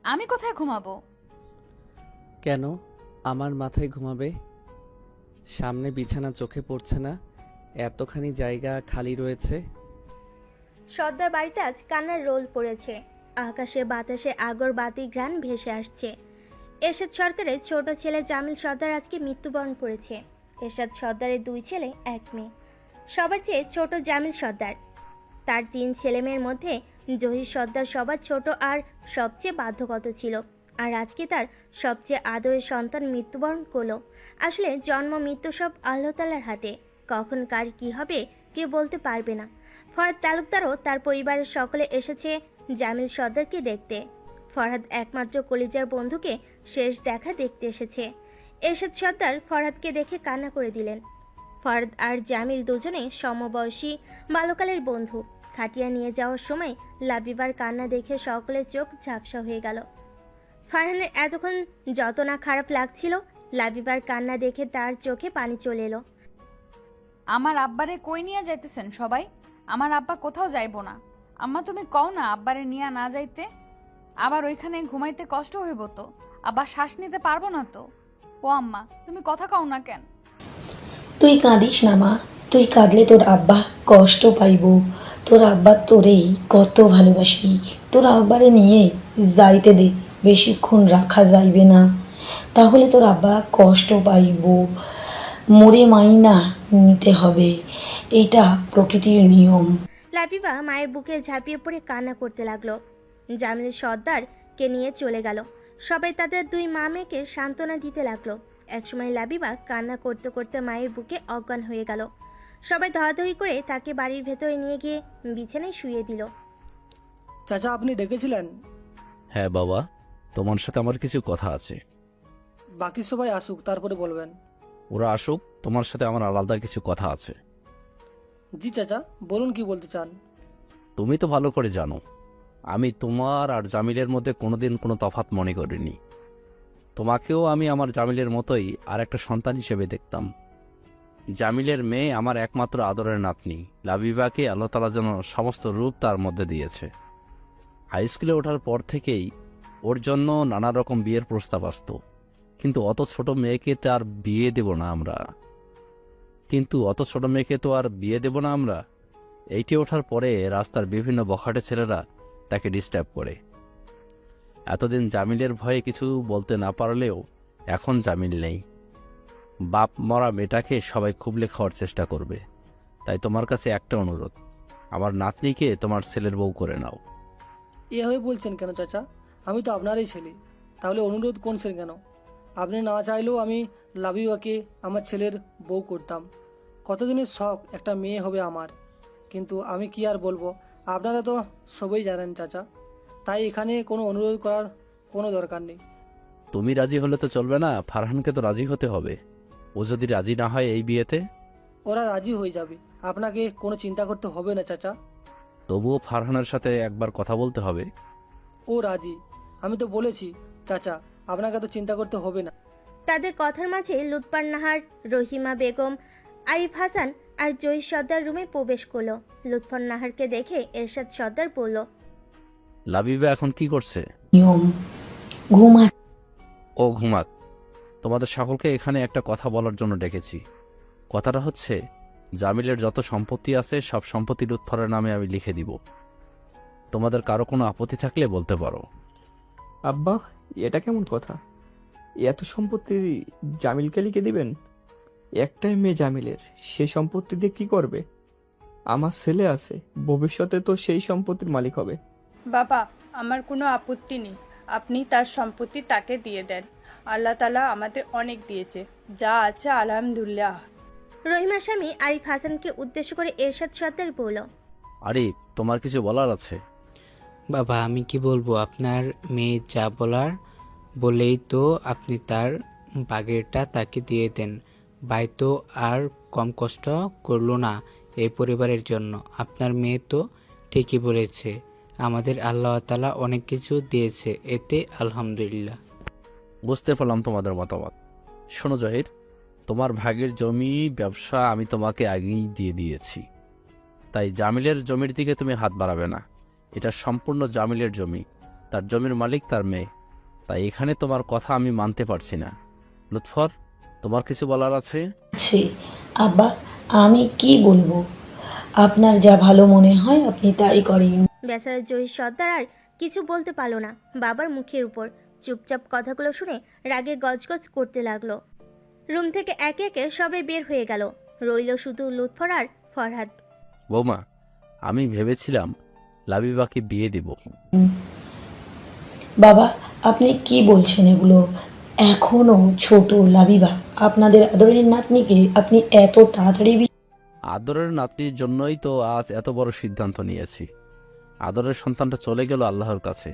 আমি কোথায় ঘুমাবো? কেন আমার মাথায় ঘুমাবে? সামনে বিছানা চোখে পড়ছে না? এতখানি জায়গা খালি রয়েছে। সর্দার বাড়িতে আজ কান্নার রোল পড়েছে। আকাশে বাতাসে আগর বাতি ঘ্রাণ ভেসে আসছে। এরশাদ সরকারের ছোট ছেলে জামিল সর্দার আজকে মৃত্যুবরণ করেছে। এরশাদ সর্দারের 2 ছেলে 1 মেয়ে। সবার চেয়ে ছোট জামিল সর্দার। তার 3 ছেলে মেয়ের মধ্যে জহির সর্দার সবার ছোট আর সবচেয়ে বাধ্যগত ছিল। আর আজকে তার সবচেয়ে আদরের সন্তান মৃত্যুবরণ করলো। আসলে জন্ম মৃত্যু সব আল্লাহ তাআলার হাতে। কখন কার কি হবে কেউ বলতে পারবে না। ফরহাদ তালুকদারও তার পরিবারের সকলে এসেছে জামিল সর্দারকে দেখতে। ফরহাদ একমাত্র কলিজার বন্ধুকে শেষ দেখা দেখতে এসেছে। এরশাদ সর্দার ফরহাদকে দেখে কান্না করে দিলেন। ফরহাদ আর জামিল দুজনে সমবয়সী বাল্যকালের বন্ধু। খাটিয়া নিয়ে যাওয়ার সময় লাবিবার কান্না দেখে সকলের চোখ ঝাপসা হয়ে গেল। ফারহানের এতক্ষণ যত না খারাপ লাগছিল, লাবিবার কান্না দেখে তার চোখে পানি চলে এলো। আমার আব্বারে কই নিয়ে যাইতেছেন সবাই? আমার আব্বা কোথাও যাইবো না। আম্মা তুমি কও না আব্বারে নিয়ে না যাইতে। আবার ওইখানে ঘুমাইতে কষ্ট হইব তো, আবার শ্বাস নিতে পারবো না তো। ও আম্মা তুমি কথা কও না কেন? তুই কাঁদিস না মা, তুই কাঁদলে তোর আব্বা কষ্ট পাইব। তোর আব্বা তোরেই কত ভালোবাসি। তোর আব্বারে নিয়ে যাইতে দে, বেশিক্ষণ রাখা যাইবে না, তাহলে তোর আব্বা কষ্ট পাইব। মরে মাইনা নিতে হবে, এটা প্রকৃতির নিয়ম। লাবিবা মায়ের বুকে ঝাঁপিয়ে পড়ে কান্না করতে লাগলো। জামিল সর্দারকে নিয়ে চলে গেল। সবাই তাদের 2 মা মেয়েকে সান্ত্বনা দিতে লাগলো। একসময় লাবিবা কান্না করতে করতে মায়ের বুকে অজ্ঞান হয়ে গেল। সবাই ধরাধরি করে তাকে বাড়ির ভেতরে নিয়ে গিয়ে বিছানায় শুইয়ে দিল। চাচা, আপনি ডেকেছিলেন? হ্যাঁ বাবা, তোমার সাথে আমার কিছু কথা আছে। বাকি সবাই আসুক, তারপরে বলবেন। ওরা আসুক, তোমার সাথে আমার আলাদা কিছু কথা আছে। জি চাচা, বলুন কি বলতে চান। তুমি তো ভালো করে জানো আমি তোমার আর জামিলের মধ্যে কোনোদিন কোনো তফাৎ মনে করিনি। তোমাকেও আমি আমার জামিলের মতোই আর একটা সন্তান হিসেবে দেখতাম। জামিলের মেয়ে আমার একমাত্র আদরের নাতনি লাবিবাকে আল্লাহ তাআলা যেন সমস্ত রূপ তার মধ্যে দিয়েছে। হাই স্কুলে ওঠার পর থেকেই ওর জন্য নানা রকম বিয়ের প্রস্তাব আসতো, কিন্তু অত ছোট মেয়েকে তো আর বিয়ে দেব না আমরা। এইটি ওঠার পরে রাস্তার বিভিন্ন বখাটে ছেলেরা তাকে ডিস্টার্ব করে। এতদিন জামিলের ভয়ে কিছু বলতে না পারলেও এখন জামিল নেই। বাপ মরা মেয়েটাকে সবাই খুবলে খাওয়ার চেষ্টা করবে। তাই তোমার কাছে একটা অনুরোধ, আমার নাতনিকে তোমার ছেলের বউ করে নাও। এভাবে বলছেন কেন চাচা? আমি তো আপনারই ছেলে, তাহলে অনুরোধ করছেন কেন? আপনি না চাইলেও আমি লাবিবাকে আমার ছেলের বউ করতাম। কতদিনের শখ একটা মেয়ে হবে আমার, কিন্তু আমি কি আর বলবো, আপনারা তো সবাই জানেন চাচা। তাই এখানে কোনো অনুরোধ করার কোনো দরকার নেই। তুমি রাজি হলে তো চলবে না, ফারহানকে তো রাজি হতে হবে। ও যদি রাজি না হয় এই বিয়েতে? ওরা রাজি হয়ে যাবে, আপনাকে কোনো চিন্তা করতে হবে না চাচা। তবুও ফারহানের সাথে একবার কথা বলতে হবে। ও রাজি, আমি তো বলেছি চাচা, আপনাকে তো চিন্তা করতে হবে না। তাদের কথার মাঝে লুৎফর নাহার, রহিমা বেগম, আরিফ হাসান আর জহির সর্দার রুমে প্রবেশ করলো। লুৎফর নাহারকে দেখে এরশাদ সর্দার বলল, লাবিবা এখন কি করছে? নিয়ম, ঘুমা। ও ঘুমাক। তোমাদের সকলকে এখানে একটা কথা বলার জন্য ডেকেছি। কথাটা হচ্ছে, জামিলের যত সম্পত্তি আছে সব সম্পত্তি লুৎফরের নামে আমি লিখে দিব। তোমাদের কারো কোনো আপত্তি থাকলে বলতে পারো। আব্বা, এটা কেমন কথা? এত সম্পত্তি জামিলকে লিখে দিবেন? একটাই মেয়ে জামিলের, সেই সম্পত্তি দিয়ে কি করবে? আমার ছেলে আছে, ভবিষ্যতে তো সেই সম্পত্তির মালিক হবে। বাবা, আমার কোনো আপত্তি নেই। আপনি তার সম্পত্তি তাকে দিয়ে দেন। আল্লাহ তাআলা আমাদের অনেক দিয়েছে, যা আছে আলহামদুলিল্লাহ। রহিমা স্বামী আরিফ হাসানকে উদ্দেশ্য করে এরশাদ সর্দার বলল, আরে তোমার কিছু বলার আছে? বাবা, আমি কি বলবো? আপনার মেয়ে যা বলার বলেই তো আপনি তার বাগেরটা তাকে দিয়ে দেন। ভাই তো আর কম কষ্ট করলো না এই পরিবারের জন্য। আপনার মেয়ে তো ঠিকই বলেছে, আমাদের আল্লাহ তাআলা অনেক কিছু দিয়েছে, এতে আলহামদুলিল্লাহ। বুঝতে পারলাম তোমাদের মতামত। শোনো জহির, তোমার ভাগের জমি ব্যবসা আমি তোমাকে আগেই দিয়ে দিয়েছি, তাই জামিলের জমির দিকে তুমি হাত বাড়াবে না। এটা সম্পূর্ণ জামিলের জমি। তার জমির মালিক তার মেয়ে। তাই এখানে তোমার কথা আমি মানতে পারছি না। লুৎফর, তোমার কিছু বলার আছে? আছে আব্বা, আমি কি বলবো? আপনার যা ভালো মনে হয় আপনি তাই করেন। বেচারা জহির সর্দার আর কিছু বলতে পারলো না বাবার মুখের উপর। চুপচাপ কথাগুলো শুনে রাগে গজগজ করতে লাগলো। রুম থেকে একে একে সবাই বের হয়ে গেল, রইল শুধু লুৎফর আর ফরহাদ। বৌমা, আমি ভেবেছিলাম লাবিবাকে বিয়ে দেব। বাবা, আপনি কি বলছেন এগুলো? এখনো ছোট লাবিবা, আপনাদের আদরের নাতনিকে আপনি এত তাড়াতাড়ি আদরের নাতনির জন্যই তো আজ এত বড় সিদ্ধান্ত নিয়েছি। আদরের সন্তানটা চলে গেল আল্লাহর কাছে।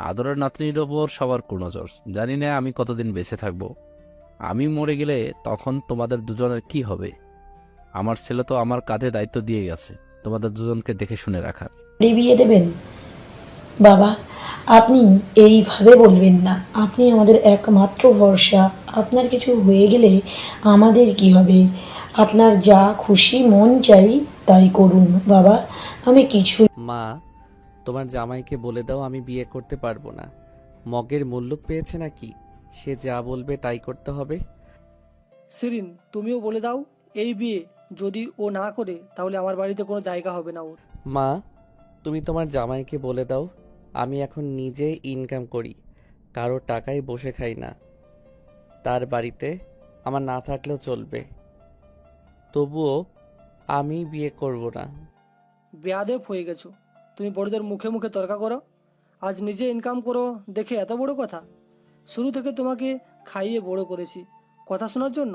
আদরের নাতনির ওপর সবার কুনজর। জানি না আমি কতদিন বেঁচে থাকব। আমি মরে গেলে তখন তোমাদের দুজনের কি হবে? আমার ছেলে তো আমার কাঁধে দায়িত্ব দিয়ে গেছে তোমাদের দুজনকে দেখে শুনে রাখার। বিয়ে দেবেন? বাবা, আপনি এইভাবে বলবেন না। আপনি আমাদের একমাত্র ভরসা। আপনার কিছু হয়ে গেলে আমাদের কি হবে? আপনার যা খুশি মন চাই তাই করুন বাবা, আমি কিছু। মা, তোমার জামাইকে বলে দাও আমি বিয়ে করতে পারবো না। মগের মুল্লুক পেয়েছে নাকি? সে যা বলবে তাই করতে হবে। শিরিন, তুমিও বলে দাও, এই বিয়ে যদি ও না করে তাহলে আমার বাড়িতে কোনো জায়গা হবে না ওর। মা, তুমি তোমার জামাইকে বলে দাও আমি এখন নিজে ইনকাম করি, কারো টাকায় বসে খাই না। তার বাড়িতে আমার না থাকলেও চলবে, তবুও আমি বিয়ে করব না। বেয়াদব হয়ে গেছো তুমি। বড়দের মুখে মুখে তর্কা করো। আজ নিজে ইনকাম করো দেখে এত বড় কথা? শুরু থেকে তোমাকে খাইয়ে বড় করেছি কথা শোনার জন্য।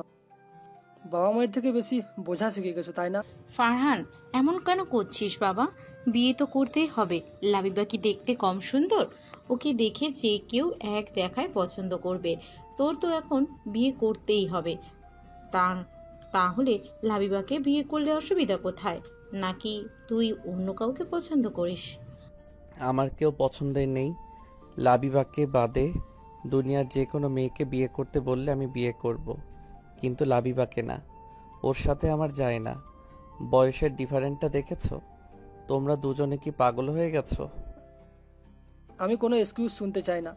বাবা মায়ের থেকে বেশি বোঝা শিখে গেছো, তাই না? ফারহান, এমন কেন করছিস বাবা? বিয়ে তো করতেই হবে। লাবিবা কি দেখতে কম সুন্দর? ওকে দেখে যে কেউ এক দেখায় পছন্দ করবে। তোর তো এখন বিয়ে করতেই হবে। তা তাহলে লাবিবাকে বিয়ে করলে অসুবিধা কোথায়? নাকি তুই অন্য কাউকে পছন্দ করিস? আমার কেউ পছন্দের নেই। লাবিবাকে বাদে দুনিয়ার যে কোনো মেয়েকে বিয়ে করতে বললে আমি বিয়ে করব, কিন্তু লাবিবাকে না। ওর সাথে আমার যায় না। বয়সের ডিফারেন্টটা দেখেছো? তোমরা দুজনে কি পাগল হয়ে গেছো? আমি কোনো এক্সকিউজ শুনতে চাই না।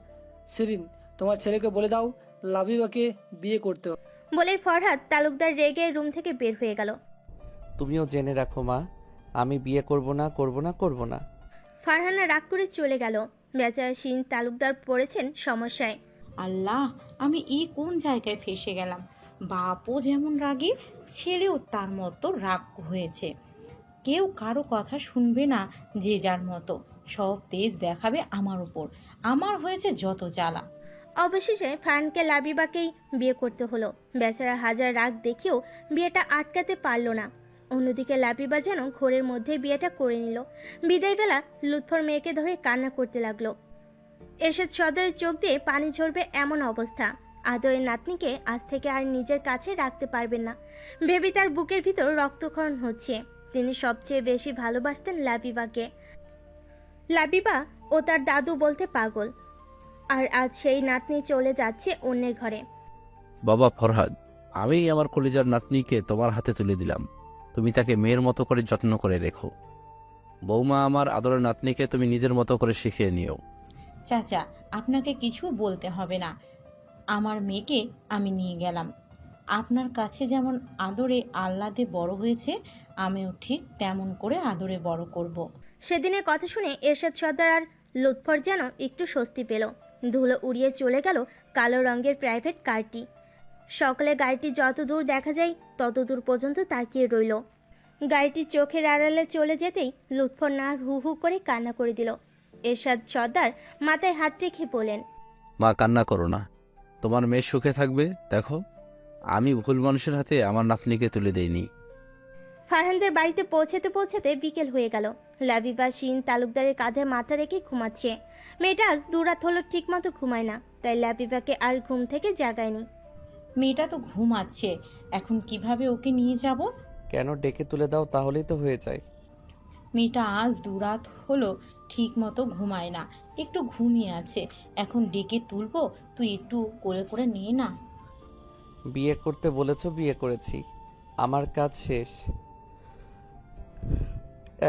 শিরিন, তোমার ছেলেকে বলে দাও লাবিবাকে বিয়ে করতে হবে। বলেই ফরহাদ তালুকদার রেগে রুম থেকে বের হয়ে গেল। তুমিও জেনে রাখো মা, আমি বিয়ে করব না, করব না, করব না। ফারহানা রাগ করে চলে গেল। বেচারা শিন তালুকদার পড়েছেন সমস্যায়। আল্লাহ, আমি এই কোন জায়গায় ফেসে গেলাম? বাপও যেমন রাগে, ছেলেও তার মতো রাগ হয়েছে। কেউ কারো কথা শুনবে না, যে যার মতো সব তেজ দেখাবে আমার উপর। আমার হয়েছে যত জ্বালা। অবশেষে ফারহানকে লাবিবাকেই বিয়ে করতে হলো। বেচারা হাজার রাগ দেখেও বিয়েটা আটকাতে পারল না। অন্যদিকে লাবিবা যেন ঘোরের মধ্যে বিয়েটা করে নিল। বিদায়বেলা লুৎফর মেয়েকে ধরে কান্না করতে লাগলো। এরশাদ সর্দারের চোখ দিয়ে পানি ঝরবে এমন অবস্থা। আদরের নাতনিকে আজ থেকে আর নিজের কাছে রাখতে পারবেন না ভেবে তার বুকের ভিতর রক্তক্ষরণ হচ্ছে। তিনি সবচেয়ে বেশি ভালোবাসতেন লাবিবাকে। লাবিবা ও তার দাদু বলতে পাগল। আর আজ সেই নাতনি চলে যাচ্ছে অন্যের ঘরে। বাবা ফরহাদ, আমি আমার কলিজার নাতনিকে তোমার হাতে তুলে দিলাম। তুমি তাকে মেয়ের মতো করে যত্ন করে রেখো। বৌমা, আমার আদরের নাতনিকে তুমি নিজের মতো করে শিখিয়ে নিও। চাচা, আপনাকে কিছু বলতে হবে না। আমার মেয়েকে আমি নিয়ে গেলাম। আপনার কাছে যেমন আদরে আহ্লাদে বড় হয়েছে, আমিও ঠিক তেমন করে আদরে বড় করব। সেদিনের কথা শুনে এরশাদ সর্দার আর লুৎফর যেন একটু স্বস্তি পেল। ধুলো উড়িয়ে চলে গেল কালো রঙের প্রাইভেট কারটি। সকালে গাড়িটি যত দূর দেখা যায় তত দূর পর্যন্ত তাকিয়ে রইল। গাড়িটি চোখের আড়ালে চলে যেতেই লুৎফর না হু হু করে কান্না করে দিল। এরশাদ সর্দার মাথায় হাত রেখে বলেন, মা, কান্না করো না। তোমার মেয়ে সুখে থাকবে। দেখো, আমি ভুল মানুষের হাতে আমার নাতনিকে তুলে দেইনি। ফারহানদের বাড়িতে পৌঁছাতে পৌঁছাতে বিকেল হয়ে গেল। লাবিবা শিন তালুকদারের কাঁধে মাথা রেখে ঘুমাচ্ছে। মেয়েটা আজ দুরাত হলো ঠিক মতো ঘুমায় না, তাই লাবিবাকে আর ঘুম থেকে জাগায়নি। মেয়েটা তো ঘুমাচ্ছে, এখন কিভাবে ওকে নিয়ে যাব? কেন ডেকে তুলে দাও, তাহলেই তো হয়ে যায়। মেয়েটা আজ দুরাত হলো ঠিক মতো ঘুমায় না, একটু ঘুমিয়ে আছে। এখন ডেকে তুলবো? তুই একটু করে করে নিয়ে না। বিয়ে করতে বলেছো, বিয়ে করেছি, আমার কাজ শেষ।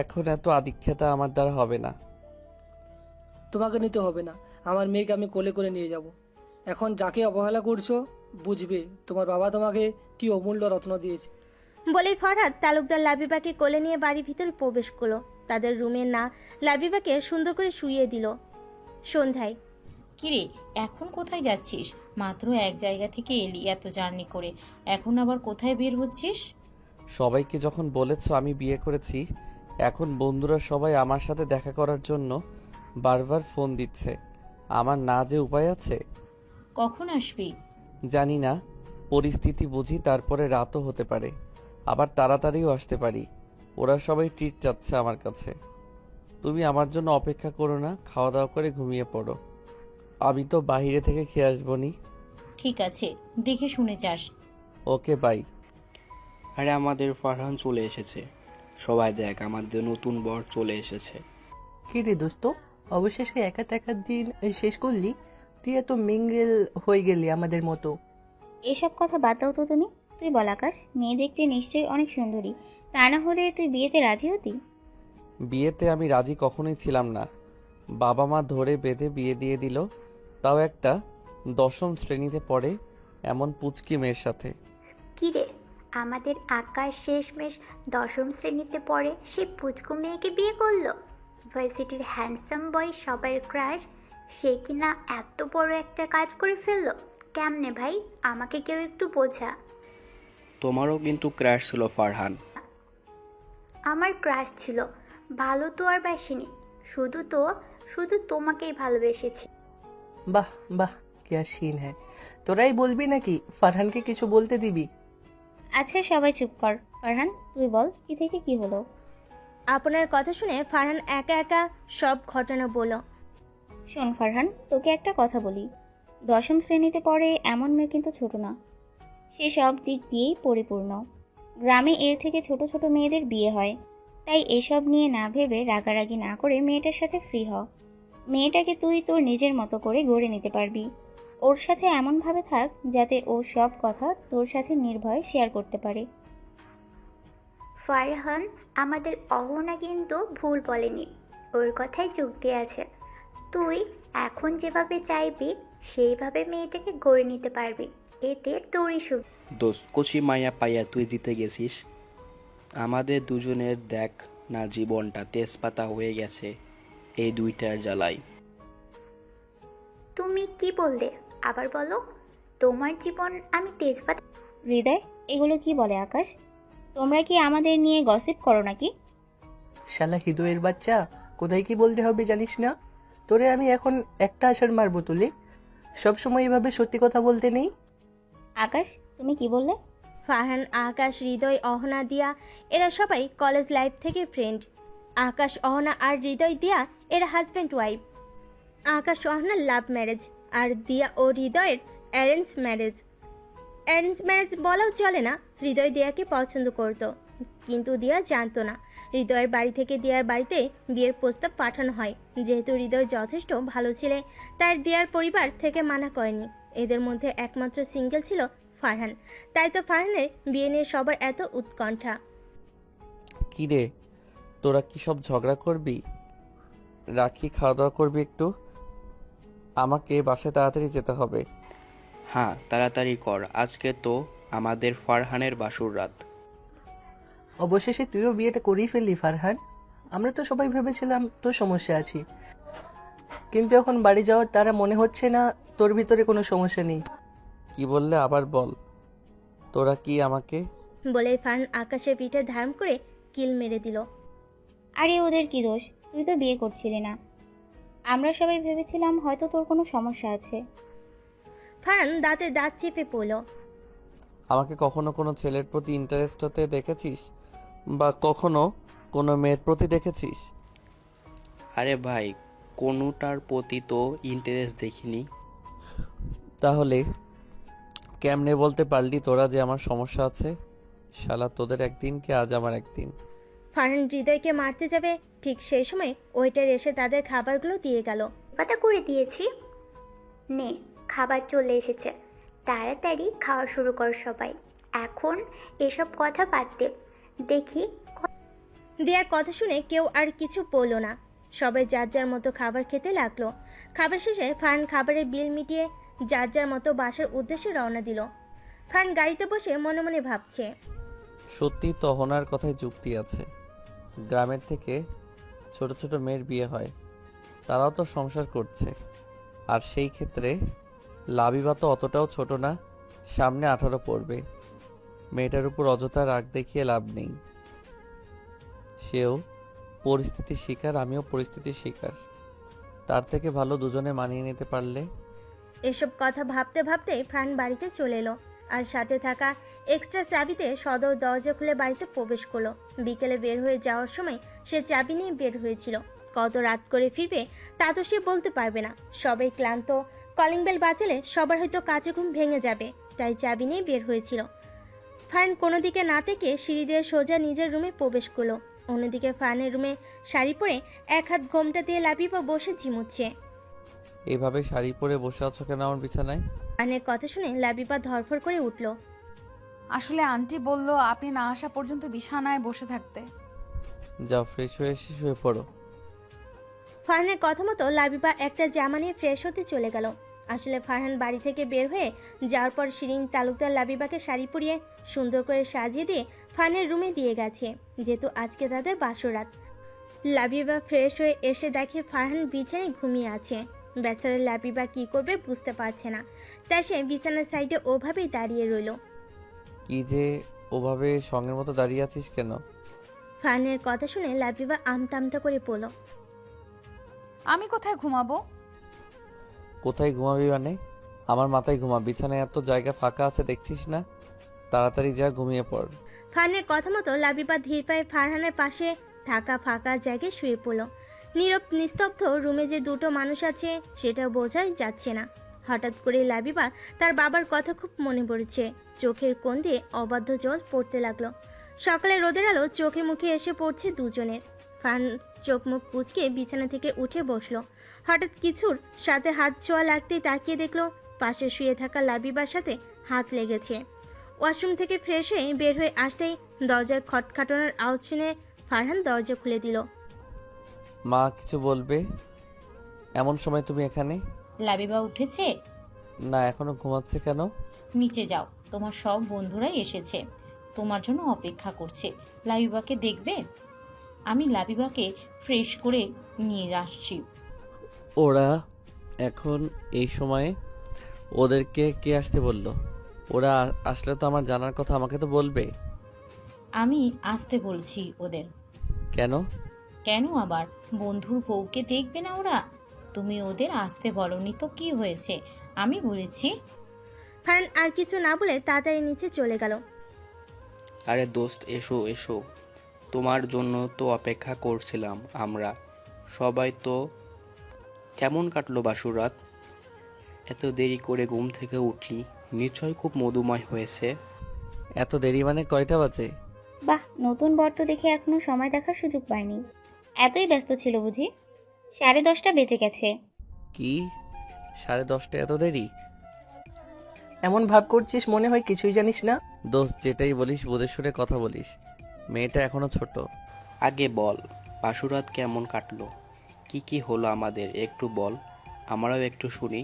এখন এত আদিক্ষেতা আমার দ্বারা হবে না। তোমাকে নিতে হবে না, আমার মেয়েকে আমি কোলে করে নিয়ে যাব। এখন যাকে অবহেলা করছো বুঝবে তোমার বাবা তোমাকে কি অমূল্য রত্ন দিয়েছে। বলেই ফরহাদ তালুকদার লাবিবাকে কোলে নিয়ে বাড়ির ভিতরে প্রবেশ করলো। তাদের রুমে না লাবিবাকে সুন্দর করে শুইয়ে দিল। সন্ধ্যায় কিরে, এখন কোথায় যাচ্ছিস? মাত্র এক জায়গা থেকে এলি এত জার্নি করে, এখন আবার কোথায় বের হচ্ছিস? সবাইকে যখন বলেছ আমি বিয়ে করেছি, এখন বন্ধুরা সবাই আমার সাথে দেখা করার জন্য বারবার ফোন দিচ্ছে। আমার না যে উপায় আছে। কখন আসবি? জানি না, পরিস্থিতি বুঝি, তারপরে রাতও হতে পারে, আবার তাড়াতাড়িও আসতে পারি। ওরা সবাই ট্রিট চাচ্ছে আমার কাছে। তুমি আমার জন্য অপেক্ষা করো না, খাওয়া দাওয়া করে ঘুমিয়ে পড়ো। আমি তো বাইরে থেকে খেয়ে আসবো নি। ঠিক আছে, দেখে শুনে যাস। ওকে, বাই। আরে আমাদের ফারহান চলে এসেছে, সবাই দেখ আমাদের নতুন বর চলে এসেছে। কি রে দোস্ত, অবশেষে একা একার দিন শেষ করলি? তুই এত মিঙ্গেল হয়ে গেলি আমাদের মতো। এসব কথা বাদ দাও তো তুমি। তুই বল আকাশ, মেয়ে দেখতে নিশ্চয়ই অনেক সুন্দরী, তা না হলে তুই বিয়েতে রাজি হতি? বিয়েতে আমি রাজি কখনোই ছিলাম না। বাবা মা ধরে বেঁধে বিয়ে দিয়ে দিল, তাও একটা 10ম শ্রেণীতে পড়ে এমন পুচকি মেয়ের সাথে। কিরে, আমাদের আকাশ শেষমেশ 10ম শ্রেণীতে পড়ে সে পুচকু মেয়েকে বিয়ে করলো? ভার্সিটির হ্যান্ডসাম বয় সবার ক্রাশ, সে কিনা এত বড় একটা কাজ করে ফেললো। কেমনে ভাই, আমাকে কেউ একটু বোঝা। তোমারও কিন্তু ক্র্যাশ ছিল ফারহান। আমার ক্রাশ ছিল, ভালো তো আর বাসিনি, শুধু তোমাকেই ভালোবেসেছি। বাহ বাহ, क्या सीन है। তোরাই বলবি নাকি ফারহানকে কিছু বলতে দিবি? আচ্ছা সবাই চুপ কর। ফারহান তুই বল, কি থেকে কি হলো? আপনার কথা শুনে ফারহান একা একা সব ঘটনা বলল। শোন ফারহান, তোকে একটা কথা বলি, 10ম শ্রেণীতে পড়ে এমন মেয়ে কিন্তু ছোট না, সে সব দিক দিয়েই পরিপূর্ণ। গ্রামে এর থেকে ছোট ছোট মেয়েদের বিয়ে হয়, তাই এসব নিয়ে না ভেবে রাগারাগি না করে মেয়েটার সাথে ফ্রি হ। মেয়েটাকে তুই তোর নিজের মতো করে গড়ে নিতে পারবি। ওর সাথে এমনভাবে থাক যাতে ও সব কথা তোর সাথে নির্ভয়ে শেয়ার করতে পারে। ফারহান, আমাদের অহনা কিন্তু ভুল বলেনি, ওর কথাই যুক্তি আছে। তুই এখন যেভাবে চাইবি সেইভাবে মেয়েটাকে গড়ে নিতে পারবি, এতে তোরই সুবিধা। দোস্ত, কচি মাইয়া পাইয়া তুই জিতে গেছিস। আমাদের দুজনের দেখ না জীবনটা তেজপাতা হয়ে গেছে এই দুইটার জ্বালাই। তুমি কি বললে আবার বলো? তোমার জীবন আমি তেজপাতা? হৃদয়, এগুলো কি বলে আকাশ? তোমরা কি আমাদের নিয়ে গসিপ করো নাকি? শালা হৃদয়ের বাচ্চা, কোথায় কি বলতে হবে জানিস না? তোরে আমি এখন একটা আছাড় মারবো তুলি। সবসময় এভাবে সত্যি কথা বলতে নেই। আকাশ, তুমি কি বললে? ফারহান, আকাশ, হৃদয়, অহনা, দিয়া এরা সবাই কলেজ লাইফ থেকে ফ্রেন্ড। আকাশ, অহনা আর হৃদয়, দিয়া এরা হাজব্যান্ড ওয়াইফ। আকাশ অহনার লাভ ম্যারেজ আর দিয়া ও হৃদয়ের অ্যারেঞ্জ ম্যারেজ। অ্যারেঞ্জ ম্যারেজ বলাও চলে না, হৃদয় দিয়াকে পছন্দ করত, কিন্তু দিয়া জানতো না। হৃদয়ের বাড়ি থেকে দিয়ার বাড়িতে বিয়ের প্রস্তাব পাঠানো হয়। যেহেতু হৃদয় যথেষ্ট ভালো ছেলে, তার দিয়ার পরিবার থেকে মানা করেনি। এদের মধ্যে একমাত্র সিঙ্গেল ছিল ফারহান, তাই তো ফারহানের বিয়ে নিয়ে সবার এত উৎকণ্ঠা। কি রে, তোরা কি সব ঝগড়া করবি? রাখি, খাওয়া দাওয়া করবি একটু। আমাকে বাসায় তাড়াতাড়ি যেতে হবে। হ্যাঁ, তাড়াতাড়ি কর, আজকে তো আমাদের ফারহানের বাসুর রাত। অবশেষে তুইও বিয়েটা করেই ফেললি ফারহান। আমরা তো সবাই ভেবেছিলাম তোর সমস্যা আছে, কিন্তু এখন বাড়ি যাওয়ার তারা মনে হচ্ছে না তোর ভিতরে কোনো সমস্যা নেই। কি বললে আবার বল। তোরা কি আমাকে? বলে ফারহান আকাশের পিঠে ধারণ করে কিল মেরে দিল। আরে ওদের কি দোষ, তুই তো বিয়ে করছিলি না, আমরা সবাই ভেবেছিলাম হয়তো তোর কোনো সমস্যা আছে। ফারহান দাঁতে দাঁত চেপে পড়ল। আমাকে কখনো কোনো ছেলের প্রতি ইন্টারেস্ট হতে দেখেছিস, বা কখনো কোনো মেয়ের প্রতি দেখেছিস? আরে ভাই, কোনোটার প্রতি তো ইন্টারেস্ট দেখিনি। তাহলে কেমনে বলতে পারলি তোরা যে আমার সমস্যা আছে? শালা, তোদের একদিন কি আজ আমার একদিন। ফারহান হৃদয়কে মারতে যাবে, ঠিক সেই সময় ওয়েটার এসে তাদের খাবারগুলো দিয়ে গেল। পাতা করে দিয়েছি, নে খাবার চলে এসেছে, তাড়াতাড়ি খাওয়া শুরু কর সবাই। এখন এসব কথা বাদ দে, দেখি। দিয়ার কথা শুনে কেউ আর কিছু বলল না, সবাই যার যার মতো খাবার খেতে লাগলো। খাবার শেষে ফারহান খাবারের বিল মিটিয়ে যার যার মতো বাসার উদ্দেশ্যে রওনা দিল। ফারহান গাড়িতে বসে মনে মনে ভাবছে, সত্যি তো অহনার কথায় যুক্তি আছে। গ্রামের থেকে ছোট ছোট মেয়ের বিয়ে হয়, তারাও তো সংসার করছে। আর সেই ক্ষেত্রে লাবিবা তো অতটাও ছোট না, সামনে 18 পড়বে। মেয়েটার উপর অযথা রাগ দেখিয়ে লাভ নেই। সেও পরিস্থিতির শিকার, আমিও পরিস্থিতির শিকার। তার থেকে ভালো দুজনে মানিয়ে নিতে পারলে। এসব কথা ভাবতে ভাবতে ফারহান বাড়িতে চলে এলো আর সাথে থাকা এক্সট্রা চাবিতে সদর দরজা খুলে বাড়িতে প্রবেশ করলো। বিকেলে বের হয়ে যাওয়ার সময় সে চাবি নিয়ে বের হয়েছিল। কত রাত করে ফিরবে তা তো সে বলতে পারবে না। সবাই ক্লান্ত, কলিং বেল বাজালে সবার হয়তো কাজে ঘুম ভেঙে যাবে, তাই চাবি নিয়ে বের হয়েছিল। ফারহান কোনো দিকে না থেকে সিঁড়ি দিয়ে সোজা নিজের রুমে প্রবেশ করলো। অন্যদিকে ফারহানের রুমে শাড়ি পরে এক হাত ঘোমটা দিয়ে লাবিবা বসে ঝিমুচ্ছে। এভাবে শাড়ি পরে বসে আছো কেন আমার বিছানায়? ফারহানের কথা শুনে লাবিবা ধরফর করে উঠল। আসলে আন্টি বলল আপনি না আসা পর্যন্ত বিছানায় বসে থাকতে। যাও, ফ্রেশ হয়ে এসে শুয়ে পড়ো। ফারহানের কথা মতো লাবিবা একটা জামা নিয়ে ফ্রেশ হতে চলে গেল। আসলে ফারহান বাড়ি থেকে বের হয়ে যাওয়ার পর শিরিন তালুকদার লাবিবাকে শাড়ি পরিয়ে সুন্দর করে সাজিয়ে দিয়ে ফারহানের রুমে দিয়ে গেছে, যেহেতু আজকে তাদের বাসর রাত। লাবিবা ফ্রেশ হয়ে এসে দেখে ফারহান বিছানায় ঘুমিয়ে আছে। বেচারা লাবিবা কি করবে বুঝতে পারছে না, তাই সে বিছানার সাইডে ওভাবেই দাঁড়িয়ে রইল। কি যে ওভাবে সঙ্গের মতো দাঁড়িয়ে আছিস কেন? ফারহানের কথা শুনে লাবিবা আমতা করে বলল, আমি কোথায় ঘুমাবো? কোথায় ঘুমাবি মানে? আমার মাথায় ঘুমা, বিছানায় এত জায়গা ফাঁকা আছে দেখছিস না? তাড়াতাড়ি যা, ঘুমিয়ে পড়। ফারহানের কথা মতো লাবিবা ধীর পায়ে ফারহানের পাশে থাকা ফাঁকা জায়গায় শুয়ে পড়ল। নীরব নিস্তব্ধ রুমে যে দুটো মানুষ আছে সেটা বোঝাই যাচ্ছে না। হঠাৎ করে লাবিবা তার বাবার কথা খুব মনে পড়েছে। চোখের কোণ দিয়ে অবাধ্য জল পড়তে লাগলো। সকালে রোদের আলো চোখে মুখে এসে পড়ছে দুজনের। ফারহান চোখ মুখ কুঁচকে বিছানা থেকে উঠে বসলো। হঠাৎ কিছুর সাথে হাত ছোঁয়া লাগতেই তাকিয়ে দেখলো পাশে শুয়ে থাকা লাবিবার সাথে হাত লেগেছে। ওয়াশরুম থেকে ফ্রেশ হয়ে বের হয়ে আসতেই দরজার খটখটানোর আওয়াজ শুনে ফারহান দরজা খুলে দিল। মা কিছু বলবে? এমন সময় তুমি এখানে? লাবিবা উঠেছে? না, এখনো ঘুমাচ্ছে কেন? নিচে যাও, তোমার সব বন্ধুরাই এসেছে, তোমার জন্য অপেক্ষা করছে। লাবিবাকে দেখবে? আমি লাবিবাকে ফ্রেশ করে নিয়ে আসছি। ওরা এখন এই সময়ে? ওদেরকে কে আসতে বললো? ওরা আসলে তো আমার জানার কথা, আমাকে তো বলবে। আমি আসতে বলছি ওদের। কেন? কেন আবার? বন্ধুর বউকে দেখবে না ওরা? তুমি ওদের আসতে বলনি তো কি হয়েছে, আমি বলেছি। ফারহান আর কিছু না বলে তাড়াতাড়ি নিচে চলে গেল। আরে দোস্ত, এসো এসো, তোমার জন্য তো অপেক্ষা করছিলাম আমরা সবাই। তো কেমন কাটলো বাসুর রাত? এত দেরি করে ঘুম থেকে উঠলি, নিশ্চয় খুব মধুময় হয়েছে। এত দেরি মানে কয়টা বাজে? বাহ, নতুন বর তো দেখে এখনো সময় দেখার সুযোগ পাইনি। এতই ব্যস্ত ছিল বুঝি? 10:30 বেজে গেছে। কি 10:30? এত দেরি? এমন ভাব করছিস মনে হয় কিছুই জানিস না। দোস্ত, যেটাই বলিস বুঝে শুনে কথা বলিস। মেয়েটা এখনো ছোট। আগে বল, বাসুর রাত কেমন কাটলো? কি কি হলো আমাদের একটু বল, আমরাও একটু শুনি।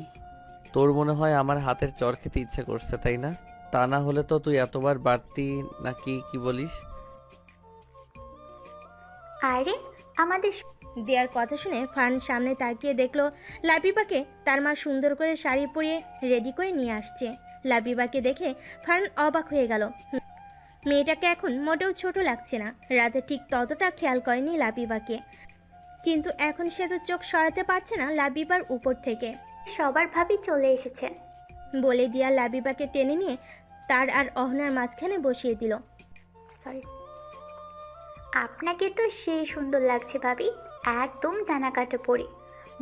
তোর মনে হয় আমার হাতের চর খেতে ইচ্ছে করছে, তাই না? তা না হলে তো তুই এতবার বাড়তি নাকি, কি বলিস? আরে আমাদের দেয়ার কথা শুনে ফারহান সামনে তাকিয়ে দেখলো লাবিবাকে তার মা সুন্দর করে শাড়ি পরিয়ে রেডি করে নিয়ে আসছে। লাবিবাকে দেখে ফারহান অবাক হয়ে গেল। মেয়েটাকে এখন মোটেও ছোট লাগছে না। রাতে ঠিক ততটা খেয়াল করেনি লাবিবাকে, কিন্তু এখন সে তো চোখ সরাতে পারছে না লাবিবার উপর থেকে। সবার ভাবি চলে এসেছে বলে দিয়া লাবিবাকে টেনে নিয়ে তার আর অহনার মাঝখানে বসিয়ে দিল। সরি, আপনাকে তো সেই সুন্দর লাগছে ভাবি, একদম ডানা কাটা পড়ে,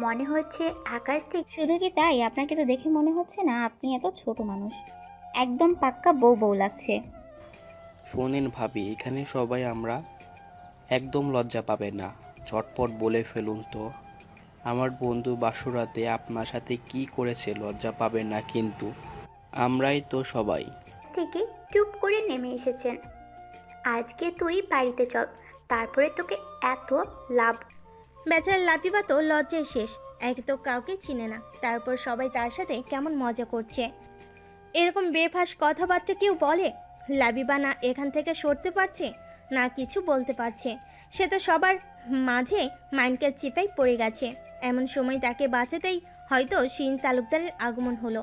মনে হচ্ছে আকাশ থেকে। শুধু কি তাই, আপনাকে তো দেখে মনে হচ্ছে না আপনি এত ছোট মানুষ। একদম পাক্কা বউ বউ লাগছে। শোনেন ভাবি, এখানে সবাই আমরা, একদম লজ্জা পাবে না, ঝটপট বলে ফেলুন তো আমার বন্ধু বাসুরাতে আপনার সাথে কি করেছে। লজ্জা পাবে না কিন্তু, আমরাই তো সবাই। থেকে চুপ করে নেমে এসেছেন। আজকে তুই বাড়িতে চল, তারপরে তোকে এত লাভ। বেচারা লাবিবা তো লজ্জায় শেষ, এক তো কাউকে চিনে না, তারপর সবাই তার সাথে কেমন মজা করছে। এরকম বেফাঁস কথাবার্তা কেউ বলে? লাবিবা না এখান থেকে সরতে পারছে, না কিছু বলতে পারছে। সে তো সবার মাঝে মাইন্ডকে চিপাই পড়ে গেছে। এমন সময় তাকে বাঁচাতেই হয়তো শিন তালুকদারের আগমন হলো।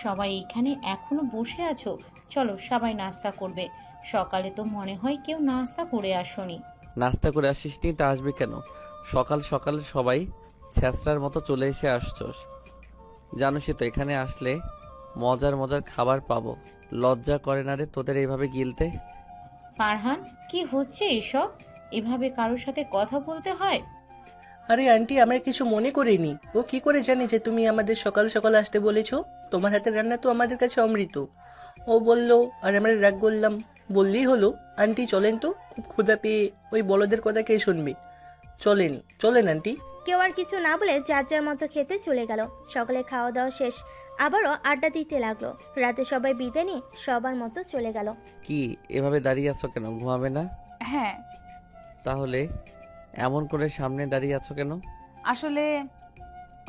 সবাই এখানে এখনো বসে আছো? চলো সবাই নাস্তা করবে। সকালে তো মনে হয় কেউ নাস্তা করে আসোনি। নাস্তা করে আসিসনি তা আসবে কেন? সকাল সকাল সবাই ছ্যাঁচড়ার মতো চলে এসে আসছস। জানোসই তো এখানে আসলে মজার মজার খাবার পাবো। লজ্জা করে না রে তোদের এইভাবে গিলতে? ফারহান, কি হচ্ছে এসব? এভাবে কারোর সাথে কথা বলতে হয়? আরে আন্টি, আমরা কিছু মনে করিনি। ও কি করে জানে যে তুমি আমাদের সকাল সকাল আসতে বলেছো? তোমার হাতের রান্না তো আমাদের কাছে অমৃত। ও বললো আর আমরা রাগ করলাম। বললেই হলো। আন্টি চলেন তো, খুব ক্ষুধা পেয়ে ওই বলদের কথা কে শুনবে। চলেন চলেন আন্টি। কেউ আর কিছু না বলে যার যার মতো খেতে চলে গেল। সকালে খাওয়া দাওয়া শেষ, আবারও আড্ডা দিতে লাগলো। রাতে সবাই বিদায় নিয়ে সবার মতো চলে গেল। কি এভাবে দাঁড়িয়ে আছো কেন? ঘুমাবে না? হ্যাঁ, তাহলে এমন করে সামনে দাঁড়িয়ে আছো কেন?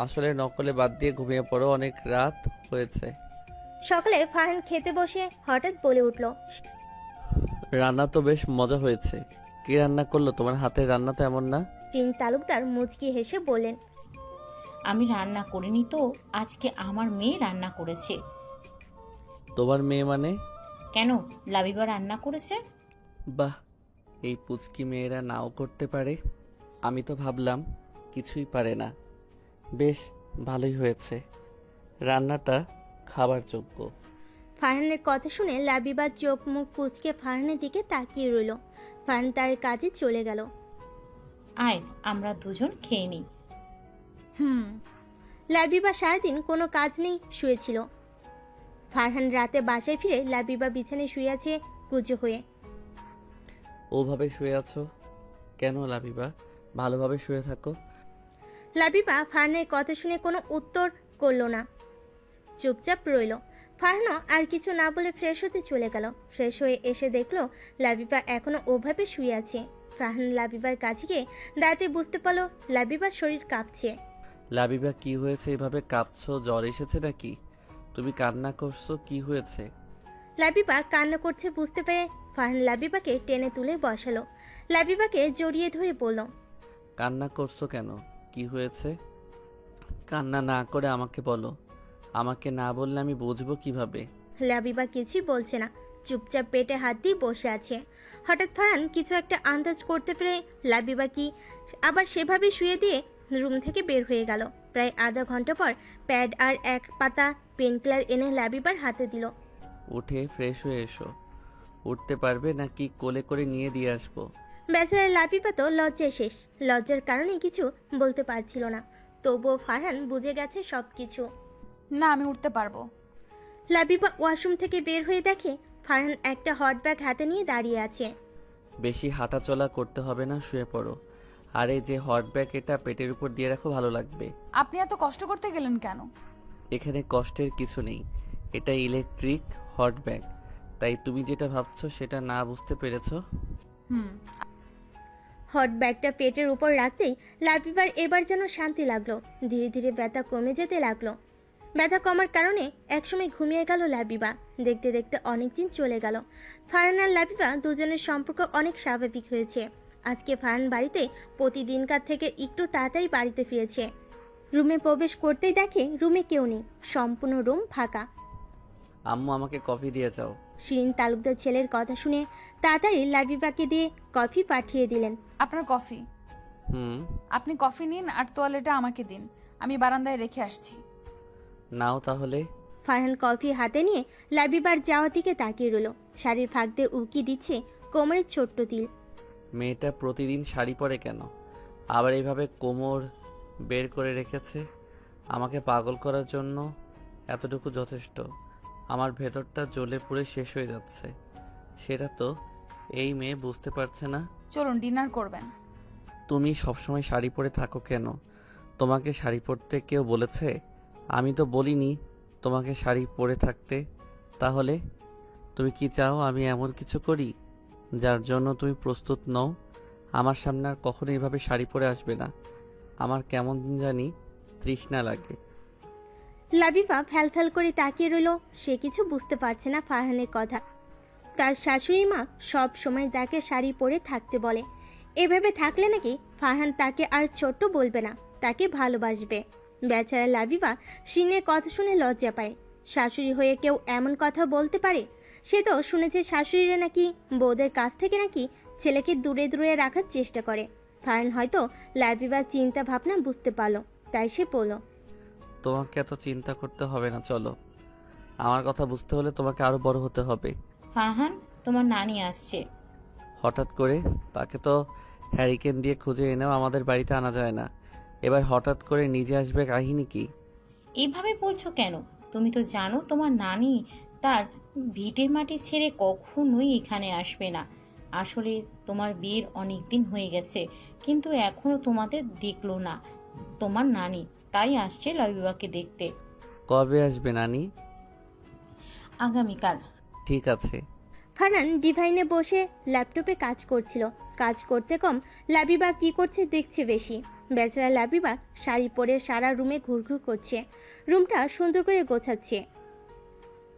আসলে নকলে বাদ দিয়ে ঘুমিয়ে পড়ো, অনেক রাত হয়েছে। সকালে ফারহান খেতে বসে হঠাৎ বলে উঠল, রান্না তো বেশ মজা হয়েছে। কি রান্না করলো? তোমার হাতের রান্না তো এমন না। শিন তালুকদার মুচকি হেসে বললেন, আমি রান্না করিনি তো, আজকে আমার মেয়ে রান্না করেছে। তোমার মেয়ে মানে? কেন, লাবিবা রান্না করেছে। বাহ, এই পুচকি মেয়েরা নাও করতে পারে। আমি তো ভাবলাম কিছুই পারে না। বেশ ভালোই হয়েছে, রান্নাটা খাবার যোগ্য। ফারহানের কথা শুনে লাবিবার চোখ মুখ কুচকে ফারহানের দিকে তাকিয়ে রইল। ফারহান তার কাজে চলে গেল। আয় আমরা দুজন খেয়ে নিই। হুম। লাবিবা সারাদিন কোনো কাজ নেই, শুয়েছিল। ফারহান রাতে বাসায় ফিরে লাবিবা বিছানায় শুয়ে আছে কুঁজো হয়ে। ওভাবে শুয়ে আছো কেন লাবিবা? ভালোভাবে শুয়ে থাকো। লাবিবা ফারহানের কথা শুনে কোনো উত্তর করলো না, চুপচাপ রইল। ফারহানও আর কিছু না বলে ফ্রেশ হতে চলে গেল। ফ্রেশ হয়ে এসে দেখলো লাবিবা এখনো ওভাবে শুয়ে আছে। ফারহান লাবিবার কাছে গিয়ে দাঁড়াতে বুঝতে পারলো লাবিবার শরীর কাঁপছে। লাবিবা কি হয়েছে এভাবে কাঁপছো? জ্বর এসেছে নাকি? তুমি কান্না করছো, কি হয়েছে? লাবিবা কান্না করছে বুঝতে পেরে ফারহান লাবিবাকে টেনে তুলে বসালো। লাবিবাকে জড়িয়ে ধরে বলল, কান্না করছো কেন? কি হয়েছে? কান্না না করে আমাকে বলো। আমাকে না বললে আমি বুঝবো কিভাবে? লাবিবা কিছুই বলছে না, চুপচাপ পেটে হাত দিয়ে বসে আছে। হঠাৎ ফারহান কিছু একটা আন্দাজ করতে পেরে লাবিবা কি আবার সেভাবে শুয়ে দিয়ে রুম থেকে বের হয়ে গেল। প্রায় আধা ঘন্টা পর প্যাড আর এক পাতা পেনকিলার এনে লাবিবার হাতে দিল। উঠে ফ্রেশ হয়ে এসো। উঠতে পারবে নাকি কোলে করে নিয়ে দিয়ে আসবো? বেচারা লাবিবা তো লজ্জায় শেষ, লজ্জার কারণে কিছু বলতে পারছিল না। তবুও ফারহান বুঝে গেছে সবকিছু। না, আমি উঠতে পারবো। লাবিবা ওয়াশরুম থেকে বের হয়ে দেখে ফারহান একটা হট ব্যাগ হাতে নিয়ে দাঁড়িয়ে আছে। বেশি হাঁটাচলা করতে হবে না, শুয়ে পড়ো। আর এই যে হট ব্যাগ, এটা পেটের উপর দিয়ে রাখো, ভালো লাগবে। আপনি এত কষ্ট করতে গেলেন কেন? এখানে কষ্টের কিছু নেই, এটা ইলেকট্রিক হট ব্যাগ। তাই তুমি যেটা ভাবছো সেটা না বুঝতে পেরেছো। হুম। হট ব্যাগটা পেটের উপর রাখতেই লাবিবার এবার যেন শান্তি লাগলো। ধীরে ধীরে ব্যথা কমে যেতে লাগলো। ব্যথা কমার কারণে একসময় ঘুমিয়ে গেল লাবিবা। দেখতে দেখতে অনেকদিন চলে গেল। ফারহান আর লাবিবা দুজনের সম্পর্ক অনেক স্বাভাবিক হয়েছে। আজকে ফারহান বাড়িতে প্রতিদিনকার থেকে একটু তাড়াতাড়ি বাড়িতে ফিরেছে। রুমে প্রবেশ করতেই দেখে রুমে কেউ নেই, সম্পূর্ণ রুম ফাঁকা। আম্মু আমাকে কফি দিয়ে যাও। শিরিন তালুকদার ছেলের কথা শুনে তাড়াতাড়ি লাবিবাকে দিয়ে কফি পাঠিয়ে দিলেন। আপনার কফি। আপনি কফি নিন আর তোয়ালেটা আমাকে দিন, আমি বারান্দায় রেখে আসছি। নাও তাহলে। ফারহান কফি হাতে নিয়ে লাবিবার যাওয়ার দিকে তাকিয়ে রইল। শাড়ির ফাঁক দিয়ে উকি দিচ্ছে কোমরের ছোট্ট তিল। মেয়েটা প্রতিদিন শাড়ি পরে কেন? আবার এইভাবে কোমর বের করে রেখেছে। আমাকে পাগল করার জন্য এতটুকু যথেষ্ট। আমার ভেতরটা জ্বলে পুড়ে শেষ হয়ে যাচ্ছে। সেটা তো এই মেয়ে বুঝতে পারছে না। চলুন ডিনার করবেন। তুমি সবসময় শাড়ি পরে থাকো কেন? তোমাকে শাড়ি পরতে কেউ বলেছে? আমি তো বলিনি তোমাকে শাড়ি পরে থাকতে। তাহলে তুমি কি চাও আমি এমন কিছু করি যার জন্য তুমি প্রস্তুত নও? আমার সামনে আর কখনো এভাবে শাড়ি পরে আসবে না। আমার কেমন জানি তৃষ্ণা লাগে। লাবিবা ফ্যাল করে তাকিয়ে রইল। সে কিছু বুঝতে পারছে না ফারহানের কথা। তার শাশুড়ি মা সব সময় তাকে শাড়ি পরে থাকতে বলে। এভাবে থাকলে নাকি ফারহান তাকে আর ছোট্ট বলবে না, তাকে ভালোবাসবে। বেচারা লাবিবা শিনের কথা শুনে লজ্জা পায়। শাশুড়ি হয়ে কেউ এমন কথা বলতে পারে? সে তো শুনেছে শাশুড়িরা নাকি বউদের কাছ থেকে নাকি ছেলেকে দূরে দূরে রাখার চেষ্টা করে। ফারহান হয়তো লাবিবার চিন্তা ভাবনা বুঝতে পারলো, তাই সে বলল, তোমাকে এত চিন্তা করতে হবে না, চলো। আমার কথা বুঝতে হলে তোমাকে আরো বড় হতে হবে। ফারহান, তোমার নানি আসছে। হঠাৎ করে? তাকে তো হ্যারিকেন দিয়ে খুঁজে এনেও আমাদের বাড়িতে আনা যায় না, এবার হঠাৎ করে নিজে আসবে, কাহিনী কি? এইভাবে বলছো কেন? তুমি তো জানো তোমার নানি তার ভিটে মাটি ছেড়ে কখনোই এখানে আসবে না। আসলে তোমার বিয়ের অনেক দিন হয়ে গেছে, কিন্তু এখনো তোমাদের দেখলো না তোমার নানি, তাই আসছে লাবিবাকে দেখতে। কবে আসবে নানি? আগামীকাল। ঠিক আছে। ফারহান ডিভাইনে বসে ল্যাপটপে কাজ করছিল। কাজ করতে কম, লাবিবা কি করছে দেখছে বেশি। বেচারা লাবিবা শাড়ি পরে সারা রুমে ঘুরঘুর করছে, রুমটা সুন্দর করে গোছাচ্ছে।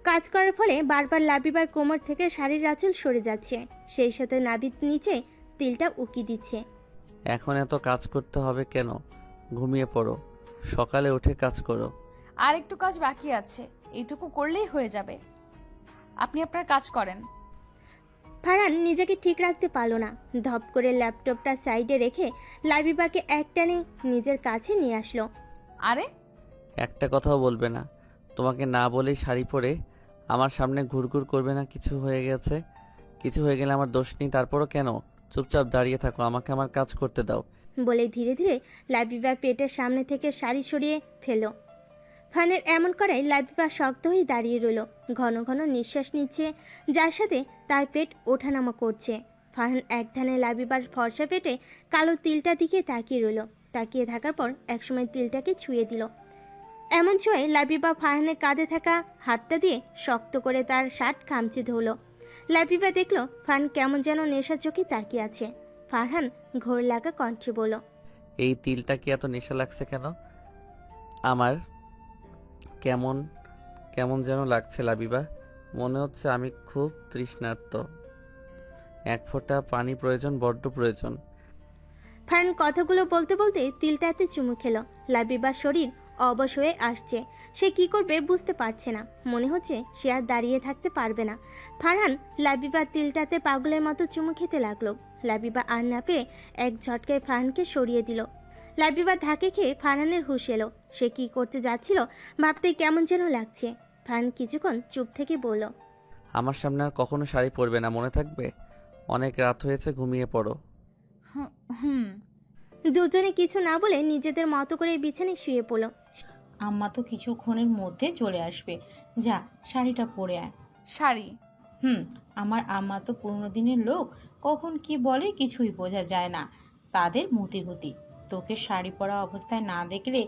কাজ করার ফলে বারবার লাবিবার কোমর থেকে শাড়ির আঁচল সরে যাচ্ছে, সেই সাথে নাভির নিচে তিলটা উকি দিচ্ছে। এখন এত কাজ করতে হবে কেন? ঘুমিয়ে পড়ো, সকালে উঠে কাজ করো। আর একটু কাজ বাকি আছে, এইটুকু করলেই হয়ে যাবে। আপনি আপনার কাজ করেন। ফারহান নিজেকে ঠিক রাখতে পারলো না, ধপ করে ল্যাপটপটা সাইডে রেখে লাবিবাকে একটানে নিজের কাছে নিয়ে আসলো। আরে, একটা কথাও বলবে না? তোমাকে না বলেই শাড়ি পরে আমার সামনে ঘুরঘুর করবে না? কিছু হয়ে গেছে? কিছু হয়ে গেলে আমার দোষ নেই, তারপরও কেন? চুপচাপ দাঁড়িয়ে থাকো, আমাকে আমার কাজ করতে দাও। বলে ধীরে ধীরে লাবিবার পেটের সামনে থেকে শাড়ি সরিয়ে ফেলো। ফারহানের এমন করায় লাবিবা শক্ত হয়ে দাঁড়িয়ে রইল, ঘন ঘন নিঃশ্বাস নিচ্ছে, যার সাথে তার পেট ওঠানামা করছে। ফারহান এক ধ্যানে লাবিবার ফর্সা পেটে কালো তিলটা দিকে তাকিয়ে রইল। তাকিয়ে থাকার পর একসময় তিলটাকে ছুঁয়ে দিল। এমন ছুঁয়ে লাবিবা ফারহানের কাঁধে থাকা হাতটা দিয়ে শক্ত করে তার শার্ট খামচে ধরল। লাবিবা দেখলো ফারহান কেমন যেন নেশা চোখে তাকিয়ে আছে। ফারহান ঘোর লাগা কণ্ঠে বলল, এই তিলটা কি এত নেশা লাগছে কেন? আমার কেমন কেমন যেন লাগছে লাবিবা, মনে হচ্ছে আমি খুব তৃষ্ণার্ত, এক ফোঁটা পানি প্রয়োজন, বড্ড প্রয়োজন। ফারহান কথাগুলো বলতে বলতে তিলটাতে চুমু খেলো। লাবিবার শরীর অবশ হয়ে আসছে, সে কি করবে বুঝতে পারছে না। মনে হচ্ছে সে আর দাঁড়িয়ে থাকতে পারবে না। ফারহান লাবিবার তিলটাতে পাগলের মতো চুমু খেতে লাগলো। লাবিবা আর না পেয়ে এক ঝটকায় ফারহানকে সরিয়ে দিল। লাবিবা ধাকে খেয়ে ফারহানের হুঁশ এলো। সে কি করতে যাচ্ছিল ভাবতে কেমন যেন লাগছে। ফারহান কিছুক্ষণ চুপ থেকে বলল, আমার সামনে আর কখনো শাড়ি পরবে না, মনে থাকবে? অনেক রাত হয়েছে, ঘুমিয়ে পড়ো। হুম। দুজনে কিছু না বলে নিজেদের মতো করে বিছানায় শুয়ে পড়ল। আম্মা তো কিছুক্ষণের মধ্যে চলে আসবে, যা শাড়িটা পরে আয়। শাড়ি? আমার আম্মা তো পুরনো দিনের লোক, কখন কি বলে কিছুই বোঝা যায় না, তাদের মতিগতি। তোকে শাড়ি পরা অবস্থায় না দেখলে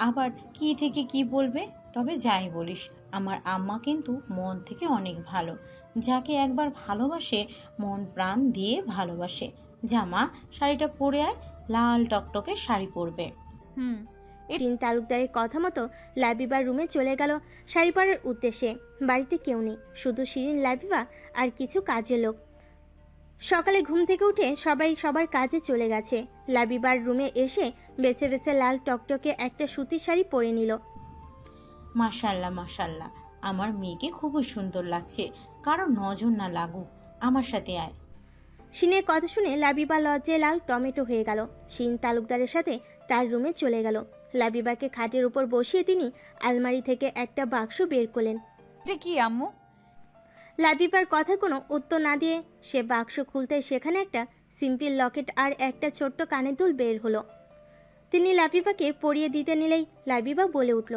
আবার কি থেকে কি বলবে। তবে যাই বলিস, আমার আম্মা কিন্তু মন থেকে অনেক ভালো, যাকে একবার ভালোবাসে মন প্রাণ দিয়ে ভালোবাসে। জামা শাড়িটা পরে আয়, লাল টকটকে শাড়ি পরবে। শিরিন তালুকদারের কথা মতো লাবিবার রুমে চলে গেল শাড়ি পরার উদ্দেশ্যে। বাড়িতে কেউ নেই, শুধু শিরিন, লাবিবা আর কিছু কাজের লোক। সকালে ঘুম থেকে উঠে সবাই সবার কাজে চলে গেছে। লাবিবার রুমে এসে বেছে বেছে লাল টকটকে একটা সুতির শাড়ি পরে নিল। মাশাল্লাহ মাশাল্লাহ, আমার মেয়েকে খুবই সুন্দর লাগছে, কারো নজর না লাগুক, আমার সাথে আয়। শিনের কথা শুনে লাবিবা লজ্জায় লাল টমেটো হয়ে গেল। শিন তালুকদারের সাথে তার রুমে চলে গেল। লাবিবাকে খাটের উপর বসিয়ে তিনি আলমারি থেকে একটা বাক্স বের করলেন। এটা কি আম্মু? লাবিবার কথা কোনো উত্তর না দিয়ে সে বাক্স খুলতে সেখানে একটা সিম্পল লকেট আর একটা ছোট্ট কানের দুল বের হলো। তিনি লাবিবাকে পরিয়ে দিতে নিলেই লাবিবা বলে উঠল,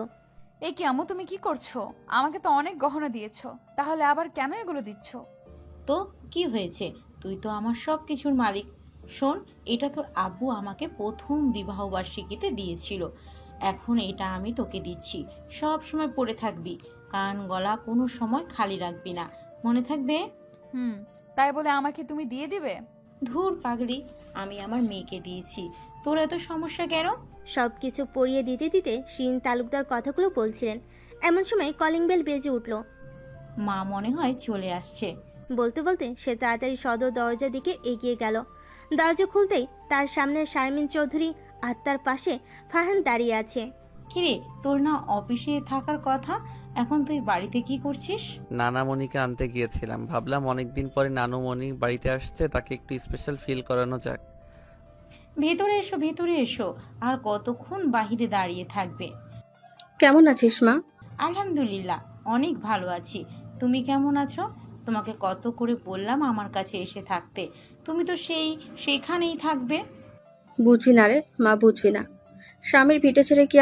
এই কি আম্মু, তুমি কি করছো? আমাকে তো অনেক গহনা দিয়েছো, তাহলে আবার কেন এগুলো দিচ্ছ? তো কি হয়েছে, তুই তো আমার সব কিছুর মালিক। শোন, এটা তোর আব্বু আমাকে প্রথম বিবাহবার্ষিকীতে দিয়েছিল, এখন এটা আমি তোকে দিচ্ছি, সব সময় পরে থাকবি, কান গলা কোনো সময় খালি রাখবি না, মনে থাকবে? তাই বলে আমাকে তুমি দিয়ে দিবে? ধুর পাগলি, আমি আমার মেয়েকে দিয়েছি, তোর এত সমস্যা কেন? সব কিছু পড়িয়ে দিতে দিতে শিন তালুকদার কথাগুলো বলছিলেন। এমন সময় কলিং বেল বেজে উঠল। মা মনে হয় চলে আসছে। বলতে বলতে সে তাড়াতাড়ি সদর দরজার দিকে এগিয়ে গেল। দরজা খুলতেই তার সামনে শারমিন চৌধুরী আর তার পাশে ফারহান দাঁড়িয়ে আছে। কিরে, তোর না অফিসে থাকার কথা, এখন তুই বাড়িতে কি করছিস? নানামণিকে আনতে গিয়েছিলাম, ভাবলাম অনেকদিন পরে নানুমণি বাড়িতে আসছে, তাকে একটু স্পেশাল ফিল করানো যাক। ভেতরে এসো, ভেতরে এসো। আর কতক্ষণ বাহিরে দাঁড়িয়ে থাকবে? কেমন আছিস মা? আলহামদুলিল্লাহ, অনেক ভালো আছি। তুমি কেমন আছো? তোমাকে কত করে বললাম আমার কাছে এসে থাকতে, তুমি তো সেখানেই থাকবে। বুঝবি না রে মা, বুঝবি না। স্বামীর ভিটে ছেড়ে কি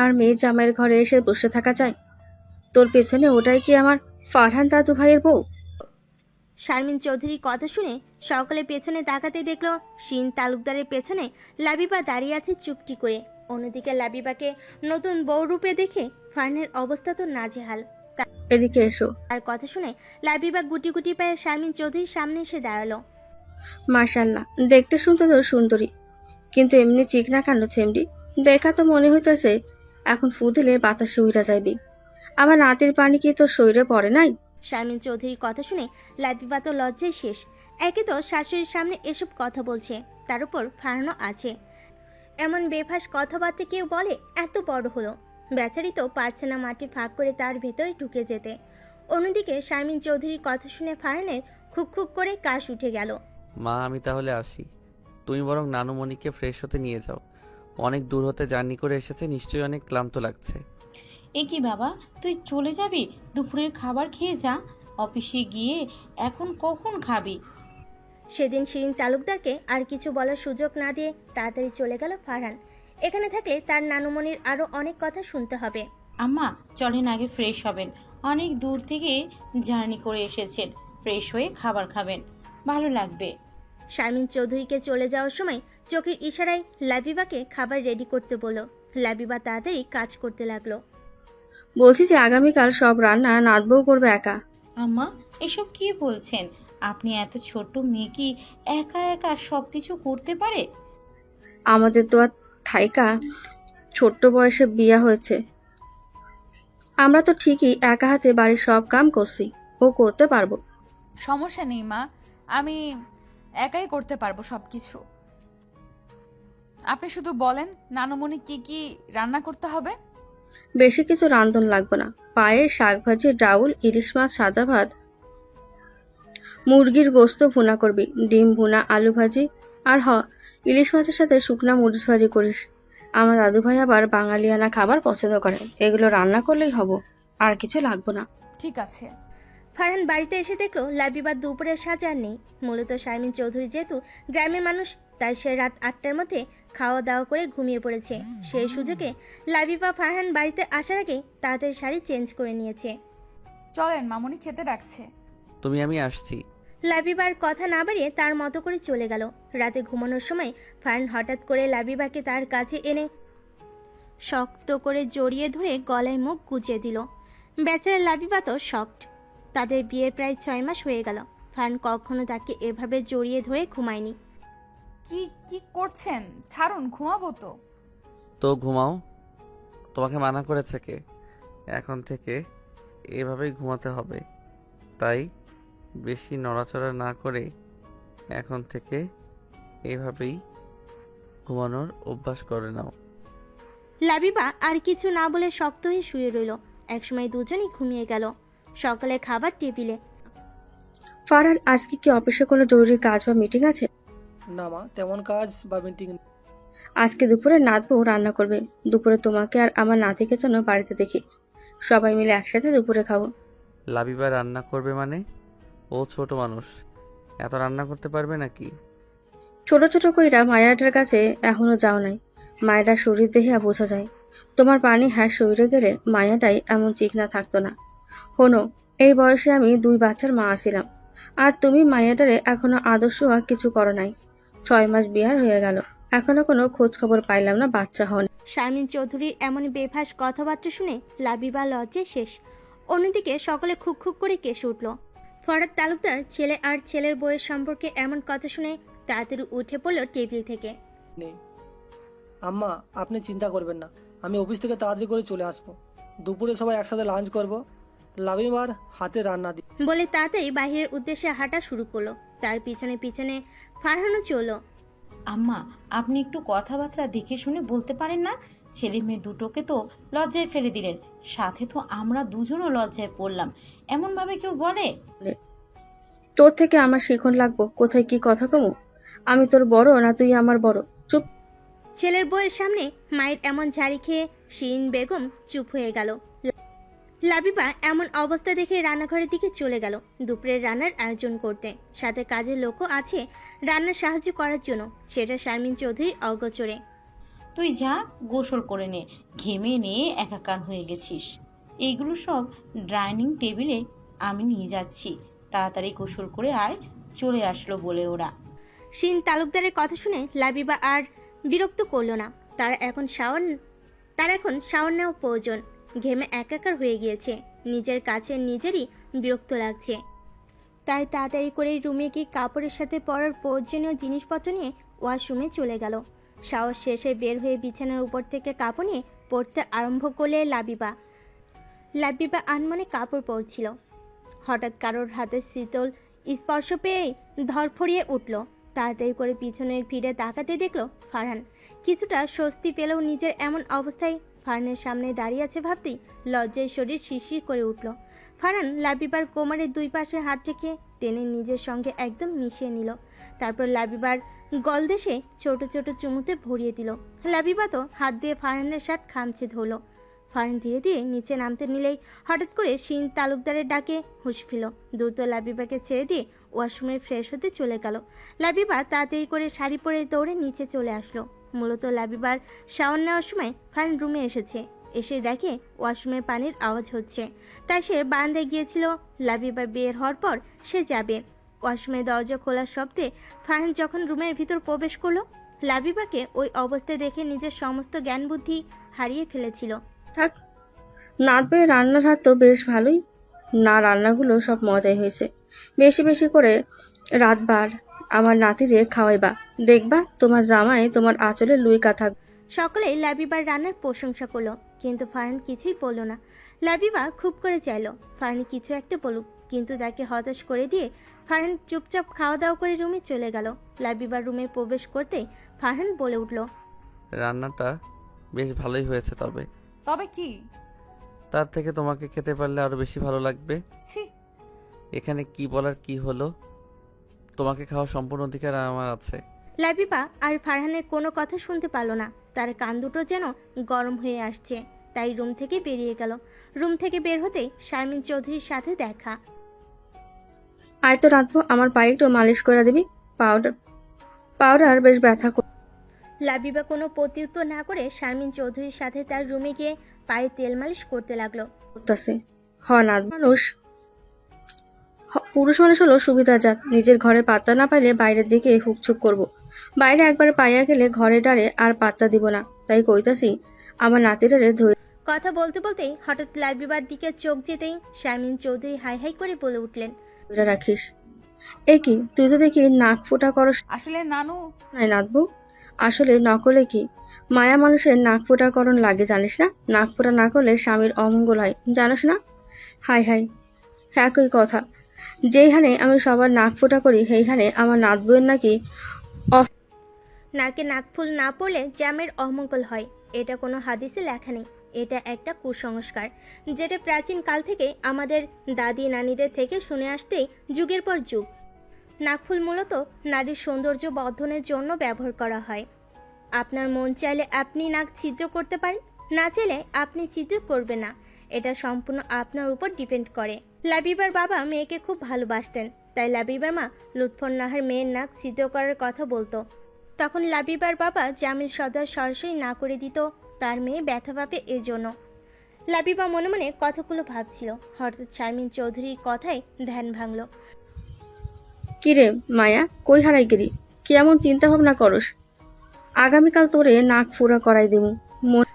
আর মেয়ে জামাইয়ের ঘরে এসে বসে থাকা যায়? তোর পেছনে ওটাই কি আমার ফারহান দাদু ভাইয়ের বউ? শারমিন চৌধুরীর কথা শুনে সকলে পেছনে তাকাতে দেখলো শিন তালুকদারের পেছনে লাবিবা দাঁড়িয়ে আছে চুপটি করে। অন্যদিকে লাবিবাকে নতুন বউ রূপে দেখে ফারহানের অবস্থা তো নাজেহাল। এদিকে এসো। তার কথা শুনে লাবিবা গুটি গুটি পায়ে শারমিন চৌধুরীর সামনে এসে দাঁড়ালো। মাশাআল্লাহ, দেখতে শুনতে তো সুন্দরী, কিন্তু এমনি চিকনা কাণ্ড ছেমড়ি। দেখা তো মনে হইতেছে এখন ফু দিলে বাতাসে উইরা যাইবি। আমার নাতির পানি কি তোর শরীরে পড়ে নাই? শারমিন চৌধুরীর কথা শুনে লাবিবা তো লজ্জায় শেষ। একে তো শাশুড়ির সামনে এসব কথা বলছে, তার উপর ফারহানও আছে। এমন বেফাস কথাবার্তা কেউ বলে? এত বড় হলো, বেচারি তো পারছে না মাটি ফাঁক করে তার ভেতরে ঢুকে যেতে। অন্যদিকে শারমিন চৌধুরীর কথা শুনে ফারহানের খুব খুব করে কাশ উঠে গেল। মা, আমি তাহলে আসি। তুমি বরং নানুমণিকে ফ্রেশ হতে নিয়ে যাও, অনেক দূর হতে জার্নি করে এসেছে, নিশ্চয়ই অনেক ক্লান্ত লাগছে। এ কি বাবা, তুই চলে যাবি? দুপুরের খাবার খেয়ে যা, অফিসে গিয়ে এখন কখন খাবি? সেদিন শিরিন তালুকদারকে আর কিছু বলার সুযোগ না দিয়ে তাড়াতাড়ি চলে গেল ফারহান। এখানে থাকলে তার নানুমণির আরো অনেক কথা শুনতে হবে। আম্মা চলেন, আগে ফ্রেশ হবেন, অনেক দূর থেকে জার্নি করে এসেছেন, ফ্রেশ হয়ে খাবার খাবেন, ভালো লাগবে। শারমিন চৌধুরীকে চলে যাওয়ার সময় চোখের ইশারায় লাবিবাকে খাবার রেডি করতে বলল। লাবিবা তাড়াতাড়ি কাজ করতে লাগলো। বলছি যে আগামীকাল সব রান্না নাতবউ করবে একা। আম্মা এসব কি বলছেন? আপনি এত ছোট মেয়ে কি একা একা সবকিছু করতে পারে? আমাদের তো আর থাইকা ছোট্ট বয়সে বিয়া হয়েছে, আমরা তো ঠিকই একা হাতে বাড়ির সব কাম করছি, ও করতে পারবো। সমস্যা নেই মা, আমি একাই করতে পারবো সবকিছু। আপনি শুধু বলেন নানুমণি কি কি রান্না করতে হবে। বেশি কিছু রান্ধন লাগবে না, পায়েস, শাক ভাজি, ডাউল, ইলিশ মাছ, সাদা ভাত, মুরগির গোস্ত ভুনা করবি, ডিম ভুনা, আলু ভাজি, আর ইলিশ মাছের সাথে শুকনা মরিচ ভাজি করিস। আমার দাদু ভাই আবার বাঙালিয়ানা খাবার পছন্দ করে, এগুলো রান্না করলেই হবো, আর কিছু লাগবে না। ঠিক আছে। ফারহান বাড়িতে এসে দেখলো লাবিবার দুপুরের সাজ আর নেই। মূলত শারমিন চৌধুরী যেহেতু গ্রামের মানুষ, তাই সে রাত 8টার মধ্যে খাওয়া দাওয়া করে ঘুমিয়ে পড়েছে। সেই সুযোগে লাবিবা ফারহান বাড়িতে আসার আগে তাড়াতাড়ি শাড়ি চেঞ্জ করে নিয়েছে। চলেন, মামুনি খেতে ডাকছে। আমি আসছি। লাবিবার কথা না বাড়িয়ে তার মতো করে চলে গেল। রাতে ঘুমানোর সময় ফারহান হঠাৎ করে লাবিবাকে তার কাছে এনে শক্ত করে জড়িয়ে ধরে গলায় মুখ গুজে দিল। বেচারা লাবিবা তো শকড। তাদের বিয়ের প্রায় 6 মাস হয়ে গেল। ফারহান কখনো তাকে এভাবে জড়িয়ে ধরে ঘুমায়নি। কি কি করছেন? ছাড়ুন, ঘুমাবো তো। তো ঘুমাও, তোমাকে মানা করেছে কে? এখন থেকে এভাবেই ঘুমাতে হবে, তাই বেশি নড়াচড়া না করে এখন থেকে এভাবেই ঘুমানোর অভ্যাস করে নাও। লাবিবা আর কিছু না বলে শক্ত হয়ে শুয়ে রইল। একসময় দুজনেই ঘুমিয়ে গেল। সকালে খাবার টেবিলে। ফারহান, আজকে কি অফিসে কোনো জরুরি কাজ বা মিটিং আছে? না মা, তেমন কাজ বা মিটিং। আজকে দুপুরে নাতবউ রান্না করবে। দুপুরে তোমাকে আর আমার নাতিকে যেন বাড়িতে দেখি, সবাই মিলে একসাথে দুপুরে খাবো। লাবিবা রান্না করবে মানে? ও ছোট মানুষ, এত রান্না করতে পারবে নাকি? ছোট ছোট কইরা মায়াটার কাছে এখনো যাও নাই, মায়েরা শরীর দেখিয়া বোঝা যায়। তোমার পানি হ্যাঁ শরীরে গেলে মায়াটাই এমন চিকনা থাকতো না। শোনো, এই বয়সে আমি 2 বাচ্চার মা আছিলাম, আর তুমি মায়াটারে এখনো আদর্শ কিছু করো নাই। 6 মাস বিয়ার হয়ে গেল, এখনো কোনো খোঁজ খবর পাইলাম না বাচ্চা হন। শারমিন চৌধুরীর এমন বেফাস কথাবার্তা শুনে লাবিবা লজ্জায় শেষ। অন্যদিকে সকলে খুব খুব করে কেসে উঠল। ফরহাদ তালুকদার ছেলে আর ছেলের বউয়ের সম্পর্কে এমন কথা শুনে তাড়াতাড়ি উঠে পড়ল টেবিল থেকে। নেই আম্মা, আপনি চিন্তা করবেন না, আমি অফিস থেকে তাড়াতাড়ি করে চলে আসবো। দুপুরে সবাই একসাথে লাঞ্চ করব, লাবিবার হাতে রান্না দিই। বলে তাড়াতাড়ি বাহিরের উদ্দেশ্যে হাঁটা শুরু করলো। তার পিছনে পিছনে ফারহানও চলল। আম্মা, আপনি একটু কথাবার্তা দেখে শুনে বলতে পারেন না? ছেলে মেয়ে দুটোকে তো লজ্জায় ফেলে দিলেন, সাথে তো আমরা দুজনও লজ্জায় পড়লাম। এমনভাবে কেউ বলে? তোর থেকে আমার শিখন লাগবো কোথায় কি কথা কমু? আমি তোর বড় না তুই আমার বড়? চুপ। ছেলের বউয়ের সামনে মায়ের এমন ঝাড়ি খেয়ে শিরিন বেগম চুপ হয়ে গেল। লাবিবা এমন অবস্থা দেখে রান্নাঘরের দিকে চলে গেল দুপুরের রান্নার আয়োজন করতে। সাথে কাজের লোকও আছে রান্নার সাহায্য করার জন্য, সেটা শারমিন চৌধুরীর অগোচরে। তুই যা, গোসল করে নে, ঘেমে নিয়ে একাকার হয়ে গেছিস। এইগুলো সব ডাইনিং টেবিলে আমি নিয়ে যাচ্ছি, তাড়াতাড়ি গোসল করে আয়। চলে আসলো বলে ওরা। শিন তালুকদারের কথা শুনে লাবিবা আর বিরক্ত করলো না। তার এখন শাওয়ার নেওয়া প্রয়োজন। ঘেমে একাকার হয়ে গিয়েছে, নিজের কাছে নিজেরই বিরক্ত লাগছে। তাই তাড়াতাড়ি করে রুমে গিয়ে কাপড়ের সাথে পরার প্রয়োজনীয় জিনিসপত্র নিয়ে ওয়াশরুমে চলে গেল। শাওয়ার শেষে বের হয়ে বিছানার উপর থেকে কাপড় নিয়ে পরতে আরম্ভ করলে লাবিবা আনমনে কাপড় পরছিল। হঠাৎ কারোর হাতে শীতল স্পর্শ পেয়েই ধরফড়িয়ে উঠল। তাড়াতাড়ি করে পিছনে ফিরে তাকাতে দেখল ফারহান। কিছুটা স্বস্তি পেলেও নিজের এমন অবস্থায় ফারহানের সামনে দাঁড়িয়ে আছে ভাবতেই লজ্জায় শরীর শিরশির করে উঠল। ফারহান লাবিবার কোমরের দুই পাশে হাত রেখে টেনে নিজের সঙ্গে একদম মিশিয়ে নিল। তারপর লাবিবার গলদেশে ছোট ছোট চুমুতে ভরিয়ে দিল। লাবিবা তো হাত দিয়ে ফারহানের শার্ট খামচে ধরল। ফারহান ধীরে ধীরে নিচে নামতে নিলেই হঠাৎ করে শিন তালুকদারের ডাকে হুঁশ ফিল। দ্রুত লাবিবাকে ছেড়ে দিয়ে ওয়াশরুমে ফ্রেশ হতে চলে গেল। লাবিবা তাড়াতাড়ি করে শাড়ি পরে দৌড়ে নিচে চলে আসলো। মূলত লাবিবার শাওয়ার নেওয়ার সময় ফারহান রুমে এসে দেখে ওয়াশরুমে পানির আওয়াজ হচ্ছে, তাই সে বারান্দায় গিয়েছিল। লাবিবা বের হওয়ার পর সে যাবে। ওয়াশরুমের দরজা খোলার শব্দে ফারহান যখন রুমের ভিতর প্রবেশ করলো, লাবিবাকে ওই অবস্থায় দেখে নিজের সমস্ত জ্ঞান বুদ্ধি হারিয়ে ফেলেছিল। থাক, নাত বইয়ের রান্নার হাত তো বেশ ভালোই না, রান্নাগুলো সব মজাই হয়েছে। বেশি বেশি করে রাতবার আমার নাতিরে খাওয়াইবা, দেখবা তোমার জামাই তোমার আঁচলে লুইকা থাকবে। সকলেই লাবিবার রান্নার প্রশংসা করলো, কিন্তু ফারহান কিছুই বলল না। লাবিবা খুব করে চাইলো ফারহান কিছু একটা বলুক, কিন্তু তাকে হতাশ করে দিয়ে ফারহান চুপচাপ খাওয়া দাওয়া করে রুমে চলে গেল। লাবিবার রুমে প্রবেশ করতেই ফারহান বলে উঠল, রান্নাটা বেশ ভালোই হয়েছে, তবে কি? তার থেকে তোমাকে খেতে পারলে আরো বেশি ভালো লাগবে। ছি, এখানে কি বলার কি হলো? তোমাকে খাওয়ার সম্পূর্ণ অধিকার আমার আছে। লাবিবা আর ফারহানের কোনো কথা শুনতে পারল না। তার কান দুটো যেন গরম হয়ে আসছে, তাই রুম থেকে বেরিয়ে গেল। রুম থেকে বের হতেই শারমিন চৌধুরীর সাথে দেখা। আয় তো রাঁধবো, আমার পায়ে একটু মালিশ করে দিবি। পাউডার বেশ ব্যথা লাবিবা কোনো প্রত্যুত্তর না করে শারমিন চৌধুরীর সাথে তার রুমে গিয়ে পায়ে তেল মালিশ করতে লাগলো। করতেছে। পুরুষ মানুষ হলো সুবিধাজাত, নিজের ঘরে পাত্তা না পাইলে বাইরের দিকে হুকছুক করব। বাইরে একবার পাইয়া গেলে ঘরে ডারে আর পাত্তা দিব না, তাই কইতাছি আমার নাতিটারে ধরে। কথা বলতে বলতেই হঠাৎ লাবিবার দিকে চোখ যেতেই শারমিন চৌধুরী হাই হাই করে বলে উঠলেন, রাখিস। এ কি, তুই তো দেখি নাক ফোটা করস। আসলে নানু নাই নাতবু, আসলে নকলে কি মায়া মানুষের নাক ফোটা করণ লাগে জানিস না? নাক ফোটা না করলে স্বামীর অমঙ্গল হয়, জানিস না? হাই হাই, একই কথা। যেইখানে আমি সবার নাক ফোটা করি সেইখানে আমার নাতবুয়ের নাকি নাকে নাকফুল না পড়লে জামের অমঙ্গল হয়, এটা কোনো হাদিসে লেখা নেই। এটা একটা কুসংস্কার, যেটা প্রাচীন কাল থেকে আমাদের দাদি নানিদের থেকে শুনে আসতেই যুগের পর যুগ। নাকফুল মূলত নারীর সৌন্দর্য বর্ধনের জন্য ব্যবহার করা হয়। আপনার মন চাইলে আপনি নাক ছিদ্র করতে পারেন, না চাইলে আপনি ছিদ্র করবেন না। এটা সম্পূর্ণ আপনার উপর ডিপেন্ড করে। লাবিবার বাবা মেয়েকে খুব ভালোবাসতেন, তাই লাবিবার মা লুৎফর নাহার মেয়ের নাক ছিদ্র করার কথা বলতো। তখন লাবিবার বাবা জামিল সর্দার সরাসরি না করে দিত, তার মেয়ে ব্যথা পাবে এজন্য। লাবিবা মনে মনে কথাগুলো ভাবছিল। হঠাৎ শারমিন চৌধুরীর কথায় ধ্যান ভাঙল। কিরে মায়া, কই হারাই গেলি? কি এমন চিন্তা ভাবনা করস? আগামীকাল তোরে নাক ফুরা করাই দেবো।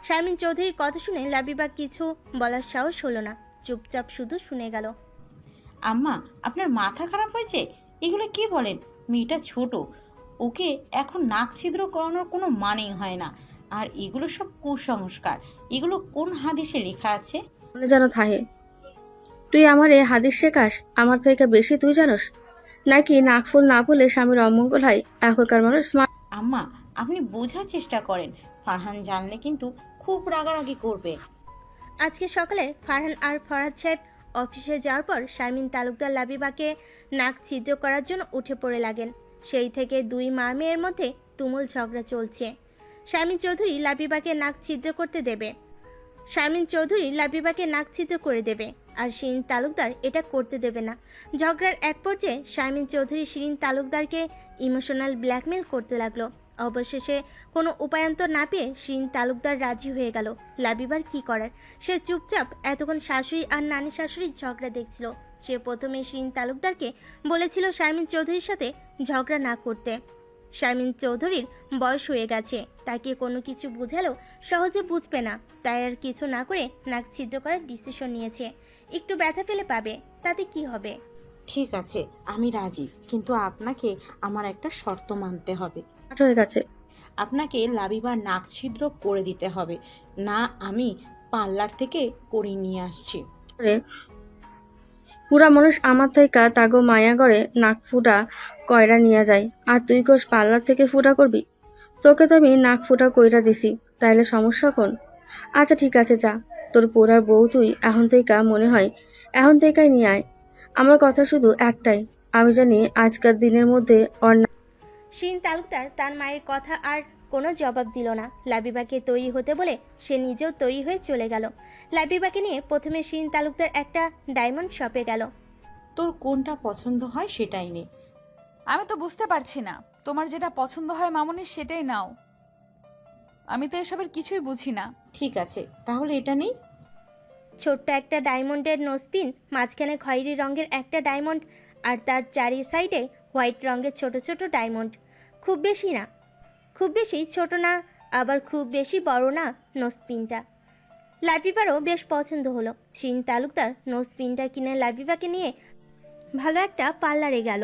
শারমিন চৌধুরীর কথা শুনে লাবিবা কিছু বলার সাহস হলো না, চুপচাপ শুধু শুনে গেল। আম্মা, আপনার মাথা খারাপ হয়েছে? এগুলো কি বলেন? মেয়েটা ছোট, ওকে এখন নাক ছিদ্র করানোর কোনো মানেই হয় না। আর এগুলো সব কুসংস্কার। এগুলো কোন হাদিসে লেখা আছে? মনে যেন থাহে, তুই আমারে হাদিস শেখাস? আমার থেকে বেশি তুই জানোস? নাকি নাকফুল না বলে স্বামীর অমঙ্গল হয়? এখনকার মানুষ স্মার্ট। আম্মা, আপনি বোঝার চেষ্টা করেন। ফারহান জানলে কিন্তু খুব রাগারাগি করবে। আজকে সকালে ফারহান আর ফরহাদ সাহেব অফিসে যাওয়ার পর শারমিন তালুকদার লাবিবাকে নাক ছিদ্র করার জন্য উঠে পড়ে লাগেন। সেই থেকে দুই মা মেয়ের মধ্যে তুমুল ঝগড়া চলছে। শারমিন চৌধুরী লাবিবাকে নাক ছিদ্র করতে দেবে, শারমিন চৌধুরী লাবিবাকে নাক ছিদ্র করে দেবে, আর শিরিন তালুকদার এটা করতে দেবে না। ঝগড়ার এক পর্যায়ে শারমিন চৌধুরী শিরিন তালুকদারকে ইমোশনাল ব্ল্যাকমেল করতে লাগলো। অবশেষে কোনো উপায়ান্তর না পেয়ে শিরিন তালুকদার রাজি হয়ে গেল। লাবিবার কি করার, সে চুপচাপ এতক্ষণ শাশুড়ি আর নানি শাশুড়ির ঝগড়া দেখছিল। সে প্রথমে শিরিন তালুকদারকে বলেছিল শারমিন চৌধুরীর সাথে ঝগড়া না করতে। শারমিন চৌধুরীর বয়স হয়ে গেছে, তাকে কোনো কিছু বুঝালেও সহজে বুঝবে না, তাই আর কিছু না করে নাক ছিদ্র করার ডিসিশন নিয়েছে। একটু ব্যথা পেলে পাবে, তাতে কি হবে। ঠিক আছে, আমি রাজি, কিন্তু আপনাকে আমার একটা শর্ত মানতে হবে। হয়ে গেছে। আপনাকে লাবিবার নাক ছিদ্র করে দিতে হবে, না আমি পার্লার থেকে করে নিয়ে আসছি। রে, পুরা মানুষ আমার থেকে তাগো মায়া করে নাক ফুটা কয়রা নিয়ে যায়, আর তুই কোষ পার্লার থেকে ফুটা করবি? তোকে তো আমি নাক ফুটা কইরা দিছি, তাইলে সমস্যা কোন? আচ্ছা ঠিক আছে, যা, তোর পোড়ার বউ তুই এখন থেকে মনে হয় এখন থেকেই নিয়ে আয়। আমার কথা শুধু একটাই, আমি জানি আজকের দিনের মধ্যে ওর শিরিন তালুকদার তার মায়ের কথা আর কোনো জবাব দিল না। লাবিবাকে তৈরি হতে বলে সে নিজেও তৈরি হয়ে চলে গেল। লাবিবাকে নিয়ে প্রথমে শিরিন তালুকদার একটা ডায়মন্ড শপে গেল। তোর কোনটা পছন্দ হয় সেটাই নে। আমি তো বুঝতে পারছি না, তোমার যেটা পছন্দ হয় মামুনি সেটাই নাও। আমি তো এসবের কিছুই বুঝি না। ঠিক আছে, তাহলে এটা নেই। ছোট্ট একটা ডায়মন্ডের নোজপিন, মাঝখানে খয়েরি রঙের একটা ডায়মন্ড, আর তার চারি সাইডে হোয়াইট রঙের ছোট ছোট ডায়মন্ড। খুব বেশি না, খুব বেশি ছোট না, আবার খুব বেশি বড় না নোজপিনটা। লাবিবারও বেশ পছন্দ হলো। শিরিন তালুকদার নোজপিনটা কিনে লাবিবাকে নিয়ে ভালো একটা পার্লারে গেল,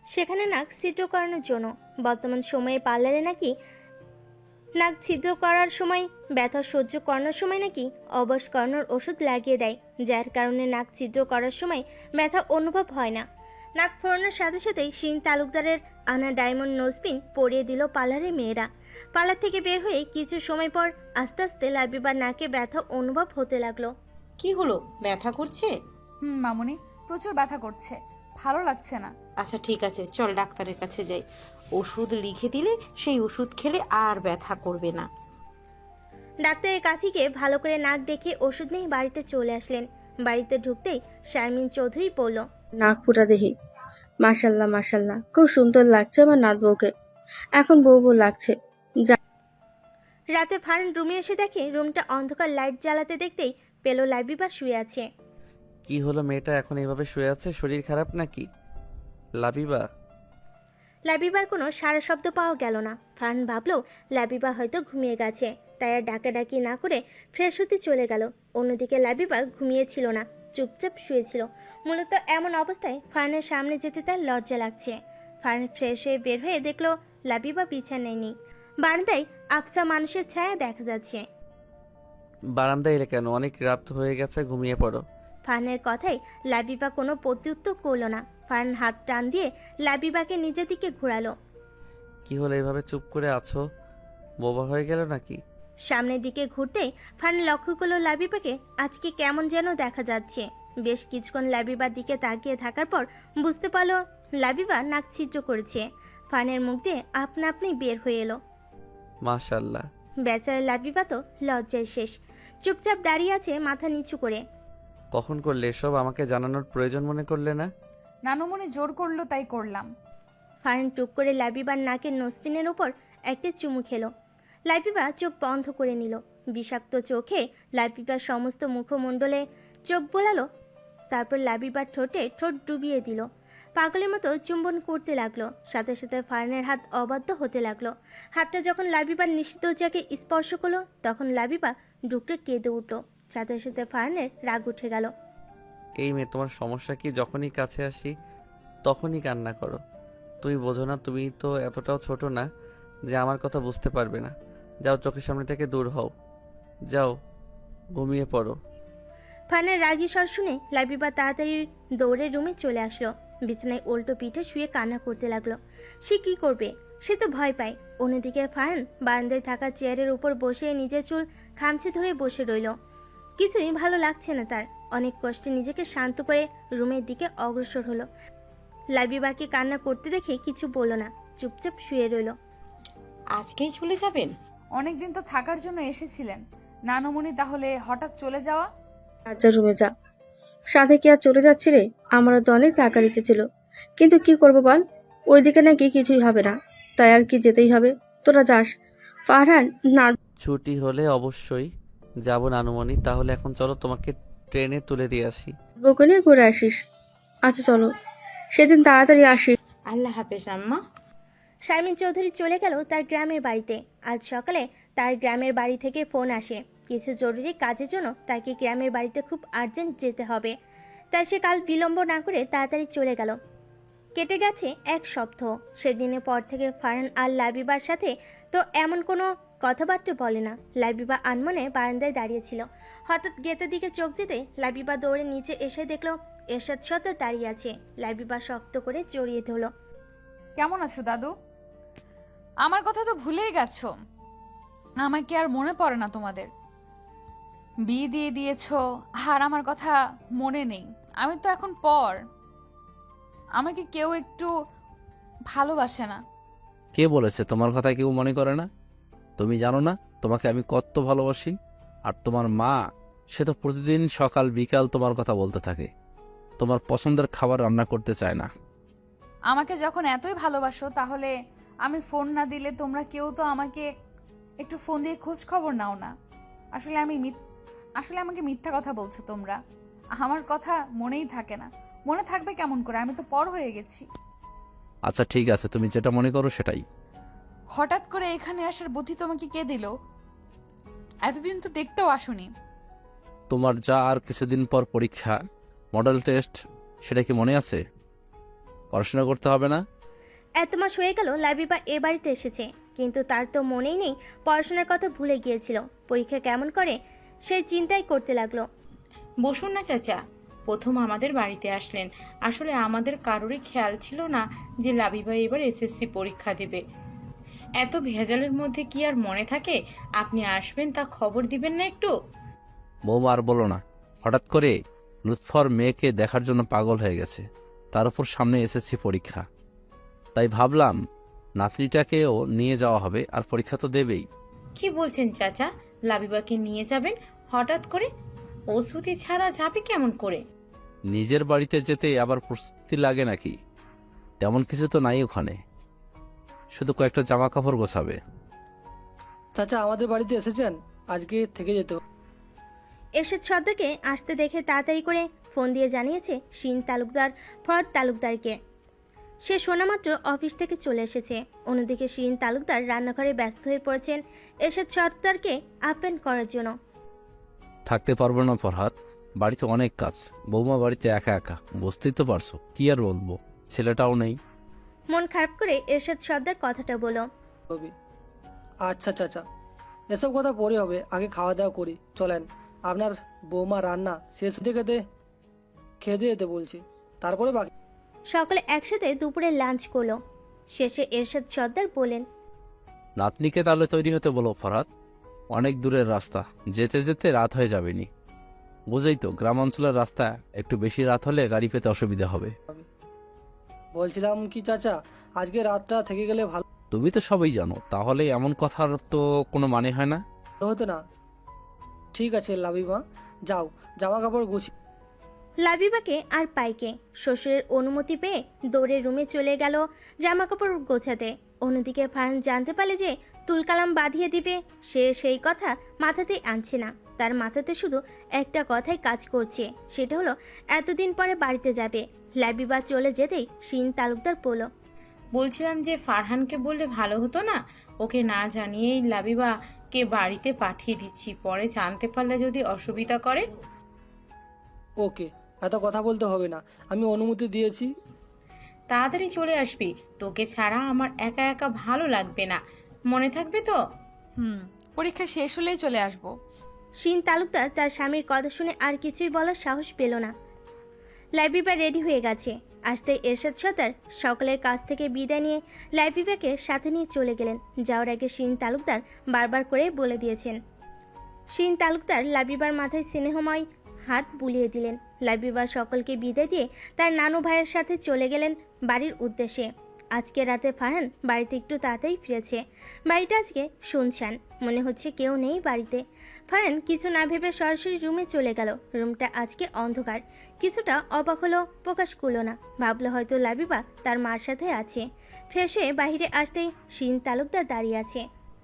সেখানে নাক ছিদ্র করানোর জন্য। বর্তমান সময়ে পার্লারে নাকি নাক ছিদ্র করার সময়, ব্যথা সহ্য করানোর সময় নাকি অবশ করানোর ওষুধ লাগিয়ে দেয়, যার কারণে নাক ছিদ্র করার সময় ব্যথা অনুভব হয় না। নাক ফোরানোর সাথে সাথেই শিরিন তালুকদারের আনা ডায়মন্ড নোজপিন পরিয়ে দিল পার্লারের মেয়েরা। পার্লার থেকে বের হয়ে কিছু সময় পর আস্তে আস্তে লাবিবার নাকে ব্যথা অনুভব হতে লাগলো। কি হলো, ব্যথা করছে? মামুনি, প্রচুর ব্যথা করছে, ভালো লাগছে না। আচ্ছা ঠিক আছে, চল ডাক্তারের কাছে যাই। ওষুধ লিখে দিলে সেই ওষুধ খেলে আর ব্যথা করবে না। ডাক্তারের কাছে গিয়ে ভালো করে নাক দেখে ওষুধ নিয়ে বাড়িতে চলে আসলেন। বাড়িতে ঢুকতেই শারমিন চৌধুরী বলল, নাক ফুটা দেখি। মাশাল্লাহ মাশাল্লাহ, খুব সুন্দর লাগছে আমার নাত বউকে, এখন বউ বউ লাগছে। রাতে ফারহান রুমে এসে দেখে রুমটা অন্ধকার, লাইট জ্বালাতে দেখতেই পেল লাবিবা শুয়ে আছে। কি হলো, মেয়েটা এখন এইভাবে শুয়ে আছে? শরীর খারাপ নাকি? লাবিবা? লাবিবার কোনো সারা শব্দ পাওয়া গেল না। ফারহান ভাবলো লাবিবা হয়তো ঘুমিয়ে গেছে, তাই আর ডাকাডাকি না করে ফ্রেশ হতে চলে গেল। অন্যদিকে লাবিবা ঘুমিয়েছিল না, চুপচাপ শুয়েছিল। মূলত এমন অবস্থায় ফারহানের সামনে যেতে তার লজ্জা লাগছে। ফারহান ফ্রেশ হয়ে বের হয়ে দেখলো লাবিবা বিছানায় নেই, বারান্দায় আবছা মানুষের ছায়া দেখা যাচ্ছে। বারান্দায় এলে কেন? অনেক রাত হয়ে গেছে, ঘুমিয়ে পড়ো। ফারহানের কথায় লাবিবা কোনো প্রত্যুত্তর করলো না। ফারহান হাত টান দিয়ে লাবিবাকে নিজের দিকে ঘোরালো। কি হলো, এভাবে চুপ করে আছো? বোবা হয়ে গেল নাকি? সামনের দিকে ঘুরতেই ফারহান লক্ষ্য করলো লাবিবাকে আজকে কেমন যেন দেখা যাচ্ছে। বেশ কিছুক্ষণ লাবিবার দিকে তাকিয়ে থাকার পর বুঝতে পারলো লাবিবা নাক ছিদ্র করেছে। ফারহানের মুখ দিয়ে আপনা আপনি বের হয়ে এলো, মাশাআল্লাহ। বেচারা লাবিবা তো লজ্জায় শেষ, চুপচাপ দাঁড়িয়ে আছে মাথা নিচু করে। কখন করলে এসব? আমাকে জানানোর প্রয়োজন মনে করলে না? নানুমণি জোর করলো তাই করলাম। ফারহান টুক করে লাবিবার নাকের নোজপিনের উপর একটা চুমু খেলো। লাবিবা চোখ বন্ধ করে নিল। বিষাক্ত চোখে লাবিবার সমস্ত মুখমণ্ডলে চোখ বোলালো, তারপর লাবিবার ঠোঁটে ঠোঁট ডুবিয়ে দিল। পাগলের মতো চুম্বন করতে লাগলো। সাথে সাথে ফারহানের হাত অবাধ্য হতে লাগলো। হাতটা যখন লাবিবার নিষিদ্ধ জায়গায় স্পর্শ করলো, তখন লাবিবা ডুকরে কেঁদে উঠল। সাথে সাথে ফারহানের রাগ উঠে গেল। এই মেয়ে, তোমার সমস্যা কি? যখনই কাছে আসি তখনই কান্না করো। তুমি বোঝো না, তুমি তো এতটাও ছোট না যে আমার কথা বুঝতে পারবে না। যাও, চোখের সামনে থেকে দূর হও। যাও, ঘুমিয়ে পড়ো। ফারহানের রাগী স্বর শুনে লাবিবা তাড়াতাড়ি দৌড়ে রুমে চলে আসলো। বিছানায় উল্টো পিঠে শুয়ে কান্না করতে লাগলো। সে কি করবে? সে তো ভয় পায়। অন্যদিকে ফারহান বারান্দায় থাকা চেয়ারের উপর বসে নিজের চুল খামচে ধরে বসে রইল। কিছুই ভালো লাগছে না তার। অনেক কষ্টে নিজেকে শান্ত করে রুমের দিকে অগ্রসর হলো। লাবিবাকে কান্না করতে দেখে কিছু বলল না, চুপচাপ শুয়ে রইল। আজকেই চলে যাবেন? অনেকদিন তো থাকার জন্য এসেছিলেন নানুমণি, তাহলে হঠাৎ চলে যাওয়া? আচ্ছা রুমে যা। সাথে কি আর চলে যাচ্ছি রে? আমারও তো অনেক টাকার ইচ্ছে ছিল, কিন্তু কি করবো বল, ওইদিকে নাকি কিছুই হবে না, তাই আর কি যেতেই হবে। তোরা যাস। ফারহান না ছুটি হলে অবশ্যই যাব নানুমণি। তাহলে এখন চলো, তোমাকে ট্রেনে তুলে দিয়ে আসি। বউকে নিয়ে ঘুরে আসিস। আচ্ছা চলো, সেদিন তাড়াতাড়ি আসিস। আল্লাহ হাফেজ আম্মা। শারমিন চৌধুরী চলে গেল তার গ্রামের বাড়িতে। আজ সকালে তার গ্রামের বাড়ি থেকে ফোন আসে, কিছু জরুরি কাজের জন্য তাকে গ্রামের বাড়িতে খুব আর্জেন্ট যেতে হবে। তাই সে কাল বিলম্ব না করে তাড়াতাড়ি চলে গেল। কেটে গেছে এক সপ্তাহ। সেদিনের পর থেকে ফারহান আর লাবিবার সাথে তো এমন কোনো কথাবার্তা বলে না। লাবিবা আনমনে বারান্দায় দাঁড়িয়েছিল। হঠাৎ গেটের দিকে চোখ যেতে লাবিবা দৌড়ে নিচে এসে দেখলো এরশাদ সর্দার দাঁড়িয়ে আছে। লাবিবা শক্ত করে জড়িয়ে ধরল। কেমন আছো দাদু? আমার কথা তো ভুলেই গেছো। আমাকে আর মনে পড়ে না তোমাদের? বিয়ে দিয়ে দিয়েছো আর আমার কথা মনে নেই। আমি তো এখন পর, আমাকে কেউ একটু ভালোবাসে না। কে বলেছে তোমার কথা কেউ মনে করে না? তুমি জানো না তোমাকে আমি কত ভালোবাসি? আর তোমার মা, সে তো প্রতিদিন সকাল বিকাল তোমার কথা বলতে থাকে। তোমার পছন্দের খাবার রান্না করতে চায় না। আমাকে যখন এতই ভালোবাসো, তাহলে আমি ফোন না দিলে তোমরা কেউ তো আমাকে একটু ফোন দিয়ে খোঁজ খবর নাও না। আসলে আমাকে মিথ্যা কথা বলছো তোমরা। আমার কথা মনেই থাকে না। মনে থাকবে কেমন করে? আমি তো পর হয়ে গেছি। আচ্ছা ঠিক আছে, তুমি যেটা মনে করো সেটাই। হঠাৎ করে এখানে আসার বুদ্ধি তোমাকে কে দিল? এতদিন তো দেখতেও আসোনি। তোমার যা আর কিছুদিন পর পরীক্ষা, মডেল টেস্ট, সেটা কি মনে আছে? পড়াশোনা করতে হবে না? এত মাস হয়ে গেল লাবিবা এ বাড়িতে এসেছে, কিন্তু তার তো মনেই নেই। পড়াশোনার কথা ভুলে গিয়েছিল। পরীক্ষা কেমন করে সে চিন্তাই করতে লাগলো। বসুন না চাচা, প্রথম আমাদের বাড়িতে আসলেন। আসলে আমাদের কারোরই খেয়াল ছিল না যে লাবিবা এবার এসএসসি পরীক্ষা দেবে। এত ভেজালের মধ্যে কি আর মনে থাকে? আপনি আসবেন তা খবর দিবেন না একটু? বৌমা আর বলো না, হঠাৎ করে লুৎফর মেয়েকে দেখার জন্য পাগল হয়ে গেছে। তার উপর সামনে এসএসসি পরীক্ষা, তাই ভাবলাম নাতনিটাকেও নিয়ে যাওয়া হবে, আর পরীক্ষা তো দেবেই। কি বলছেন চাচা? লাবিবাকে নিয়ে যাবেন হঠাৎ করে? প্রস্তুতি ছাড়া যাবে কেমন করে? নিজের বাড়িতে যেতে আবার প্রস্তুতি লাগে নাকি? তেমন কিছু তো নাই ওখানে, শুধু কয়েকটা জামা কাপড় গোছাবে। চাচা আমাদের বাড়িতে এসেছেন, আজকে থেকে যেতে হবে। এরশাদ সর্দারকে আসতে দেখে তাড়াতাড়ি করে ফোন দিয়ে জানিয়েছে শিন তালুকদার ফরদ তালুকদারকে। সে শোনামাত্র অফিস থেকে চলে এসেছে। অন্যদিকে শিন তালুকদার রান্নাঘরে ব্যস্ত হয়ে পড়েছেন এরশাদ সর্দারকে আপ্যায়ন করার জন্য। থাকতে পারবো না ফরহাদ, বাড়িতে অনেক কাজ। বৌমা বাড়িতে একা একা, বুঝতেই তো পারছো। কি আর বলবো, ছেলেটাও নেই। মন খারাপ করে এরশাদ সর্দার কথাটা বলো। আচ্ছা চাচা, এসব কথা পরে হবে, আগে খাওয়া দাওয়া করি। চলেন, আপনার বৌমা রান্না শেষ খেতে খেতে যেতে বলছি, তারপরে বাকি। সকলে একসাথে দুপুরে লাঞ্চ করলো। শেষে এরশাদ সর্দার বলেন, নাতনিকে তাহলে তৈরি হতে বলো ফরহাদ, অনেক দূরের রাস্তা, যেতে যেতে রাত হয়ে যাবেনি। বুঝেই তো, গ্রাম অঞ্চলের রাস্তা, একটু বেশি রাত হলে গাড়ি পেতে অসুবিধা হবে। বলছিলাম কি চাচা, আজকে রাতটা থেকে গেলে ভালো তুমি তো সবই জানো, তাহলে এমন কথার তো কোনো মানে হয় না। হতো না? ঠিক আছে লাবিমা, যাও জামা কাপড় গুছিয়ে। লাবিবাকে আর পাইকে শ্বশুরের অনুমতি পেয়ে দৌড়ে রুমে চলে গেল জামা কাপড় গোছাতে। অন্যদিকে ফারহান জানতে পারলে যে তুলকালাম বাঁধিয়ে দিবে, সে সেই কথা মাথাতেই আনছে না। তার মাথাতে শুধু একটা কথাই কাজ করছে, সেটা হলো এতদিন পরে বাড়িতে যাবে। লাবিবা চলে যেতেই শিন তালুকদার বলল, বলছিলাম যে ফারহানকে বললে ভালো হতো না? ওকে না জানিয়েই লাবিবাকে বাড়িতে পাঠিয়ে দিচ্ছি, পরে জানতে পারলে যদি অসুবিধা করে। ওকে, এত কথা বলতে হবে না, আমি অনুমতি দিয়েছি। তাড়াতাড়ি চলে আসবি, তোকে ছাড়া আমার একা একা ভালো লাগবে না, মনে থাকবে তো? পরীক্ষা শেষ হলেই চলে আসবো। শিন তালুকদার তার স্বামীর কথা শুনে আর কিছুই বলার সাহস পেল না। লাইব্রেরিটা রেডি হয়ে গেছে। আসতে এরশাদ সর্দার সকলের কাছ থেকে বিদায় নিয়ে লাইব্রেরিটাকে সাথে নিয়ে চলে গেলেন। যাওয়ার আগে শিন তালুকদার বারবার করে বলে দিয়েছেন। শিন তালুকদার লাবিবার মাথায় স্নেহময় হাত বুলিয়ে দিলেন। লাবিবা সকলকে বিদায় দিয়ে তার নানু ভাইয়ের সাথে চলে গেলেন বাড়ির উদ্দেশ্যে। আজকে রাতে ফারহান বাড়িতে একটু তাড়াতাড়ি ফিরেছে। বাড়িটা আজকে শুনশান, মনে হচ্ছে কেউ নেই বাড়িতে। ফারহান কিছু না ভেবে সরাসরি রুমে চলে গেল। রুমটা আজকে অন্ধকার। কিছুটা অবাক হলো, প্রকাশ করলো না। ভাবলো হয়তো লাবিবা তার মার সাথে আছে। ফ্রেশ হয়ে বাহিরে আসতেই শিন তালুকদার দাঁড়িয়ে আছে।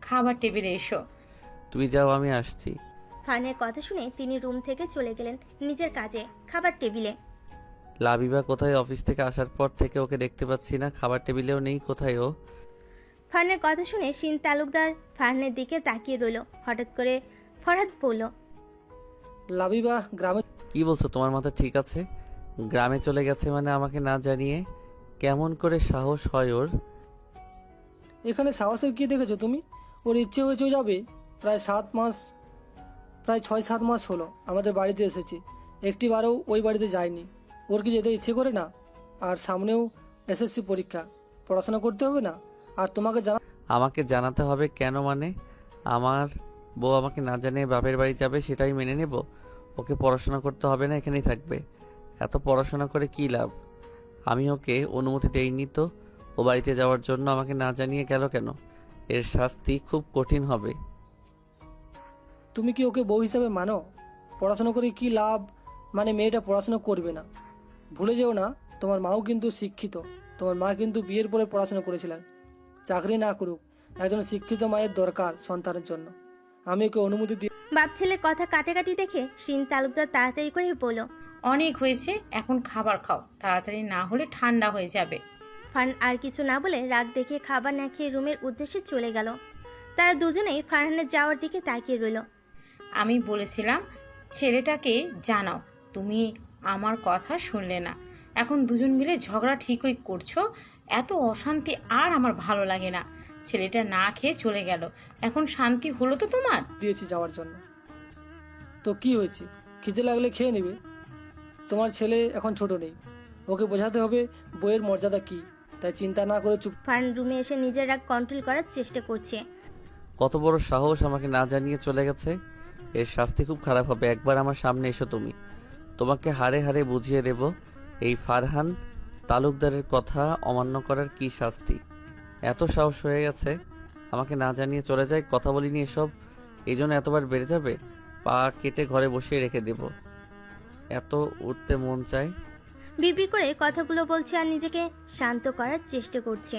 খাবার টেবিলে এসো। তুমি যাও, আমি আসছি। ফারহানের কথা শুনে তিনি রুম থেকে চলে গেলেন নিজের কাজে, খাবার টেবিলে। লাবিবা কোথায়? অফিস থেকে আসার পর থেকে ওকে দেখতে পাচ্ছি না, খাবার টেবিলেও নেই। কোথায় ও? ফারহানের কথা শুনে শিন তালুকদার ফারহানের দিকে তাকিয়ে রইল। হঠাৎ করে ফরহাদ বলল, লাবিবা গ্রামে। কি বলছো? তোমার মাথা ঠিক আছে? গ্রামে চলে গেছে মানে আমাকে না জানিয়ে? কেমন করে সাহস হয় ওর? এখানে সাহসের কি দেখেছো তুমি? ওর ইচ্ছে হয়েছে ও যাবে। প্রায় 6-7 মাস হলো আমাদের বাড়িতে এসেছে, একটিবারও ওই বাড়িতে যায়নি। ওর কি যেতে ইচ্ছে করে না? আর সামনেও এসএসসি পরীক্ষা, পড়াশোনা করতে হবে না? আর তোমাকে আমাকে জানাতে হবে কেন? মানে আমার বউ আমাকে না জানিয়ে বাপের বাড়ি যাবে সেটাই মেনে নেব? ওকে পড়াশোনা করতে হবে না, এখানেই থাকবে। এত পড়াশোনা করে কি লাভ? আমি ওকে অনুমতি দেইনি তো ও বাড়িতে যাওয়ার জন্য। আমাকে না জানিয়ে গেল কেন? এর শাস্তি খুব কঠিন হবে। তুমি কি ওকে বউ হিসাবে মানো? পড়াশোনা করে কি লাভ? মানে মেয়েটা পড়াশোনা করবে না। ভুলে যেও না, তোমার মাও কিন্তু শিক্ষিত। তোমার মা কিন্তু বিয়ের পরে পড়াশোনা করেছিলেন। চাকরি না করুক, একজন শিক্ষিত মায়ের দরকার সন্তানের জন্য। আমি ওকে অনুমতি দিই। বাপ ছেলের কথা কাটাকাটি দেখে শিন তালুকদার তাড়াতাড়ি করে বলল, অনেক হয়েছে, এখন খাবার খাও, তাড়াতাড়ি না হলে ঠান্ডা হয়ে যাবে। ফারহান আর কিছু না বলে রাগ দেখিয়ে খাবার না খেয়ে রুমের উদ্দেশ্যে চলে গেল। তারা দুজনেই ফারহানের যাওয়ার দিকে তাকিয়ে রইল। আমি বলেছিলাম ছেলেটাকে জানাও, তুমি আমার কথা শুনলে না। এখন দুজন মিলে ঝগড়া ঠিকই করছো। এত অশান্তি আর আমার ভালো লাগে না। ছেলেটা না খেয়ে চলে গেল, এখন শান্তি হলো তো তোমার? দিয়েছি যাওয়ার জন্য, তো কি হয়েছে? খিদে লাগলে খেয়ে নেবে। তোমার ছেলে এখন ছোট নেই, ওকে বোঝাতে হবে বইয়ের মর্যাদা কি। তাই চিন্তা না করে চুপ। ফারহান রুমে এসে নিজের রাগ কন্ট্রোল করার চেষ্টা করছে। কত বড় সাহস, আমাকে না জানিয়ে চলে গেছে। এর শাস্তি খুব খারাপ হবে। একবার আমার সামনে এসো তুমি, তোমাকে হাড়ে হাড়ে বুঝিয়ে দেব এই ফারহান তালুকদারের কথা অমান্য করার কি শাস্তি। এত সাহস হয়ে গেছে, আমাকে না জানিয়ে চলে যায়। কথা বলিনি এসব, এই জন্য এতবার বেড়ে যাবে। পা কেটে ঘরে বসিয়ে রেখে দেব। এত উঠতে মন চায়। বিড়বিড় করে কথাগুলো বলছে আর নিজেকে শান্ত করার চেষ্টা করছে।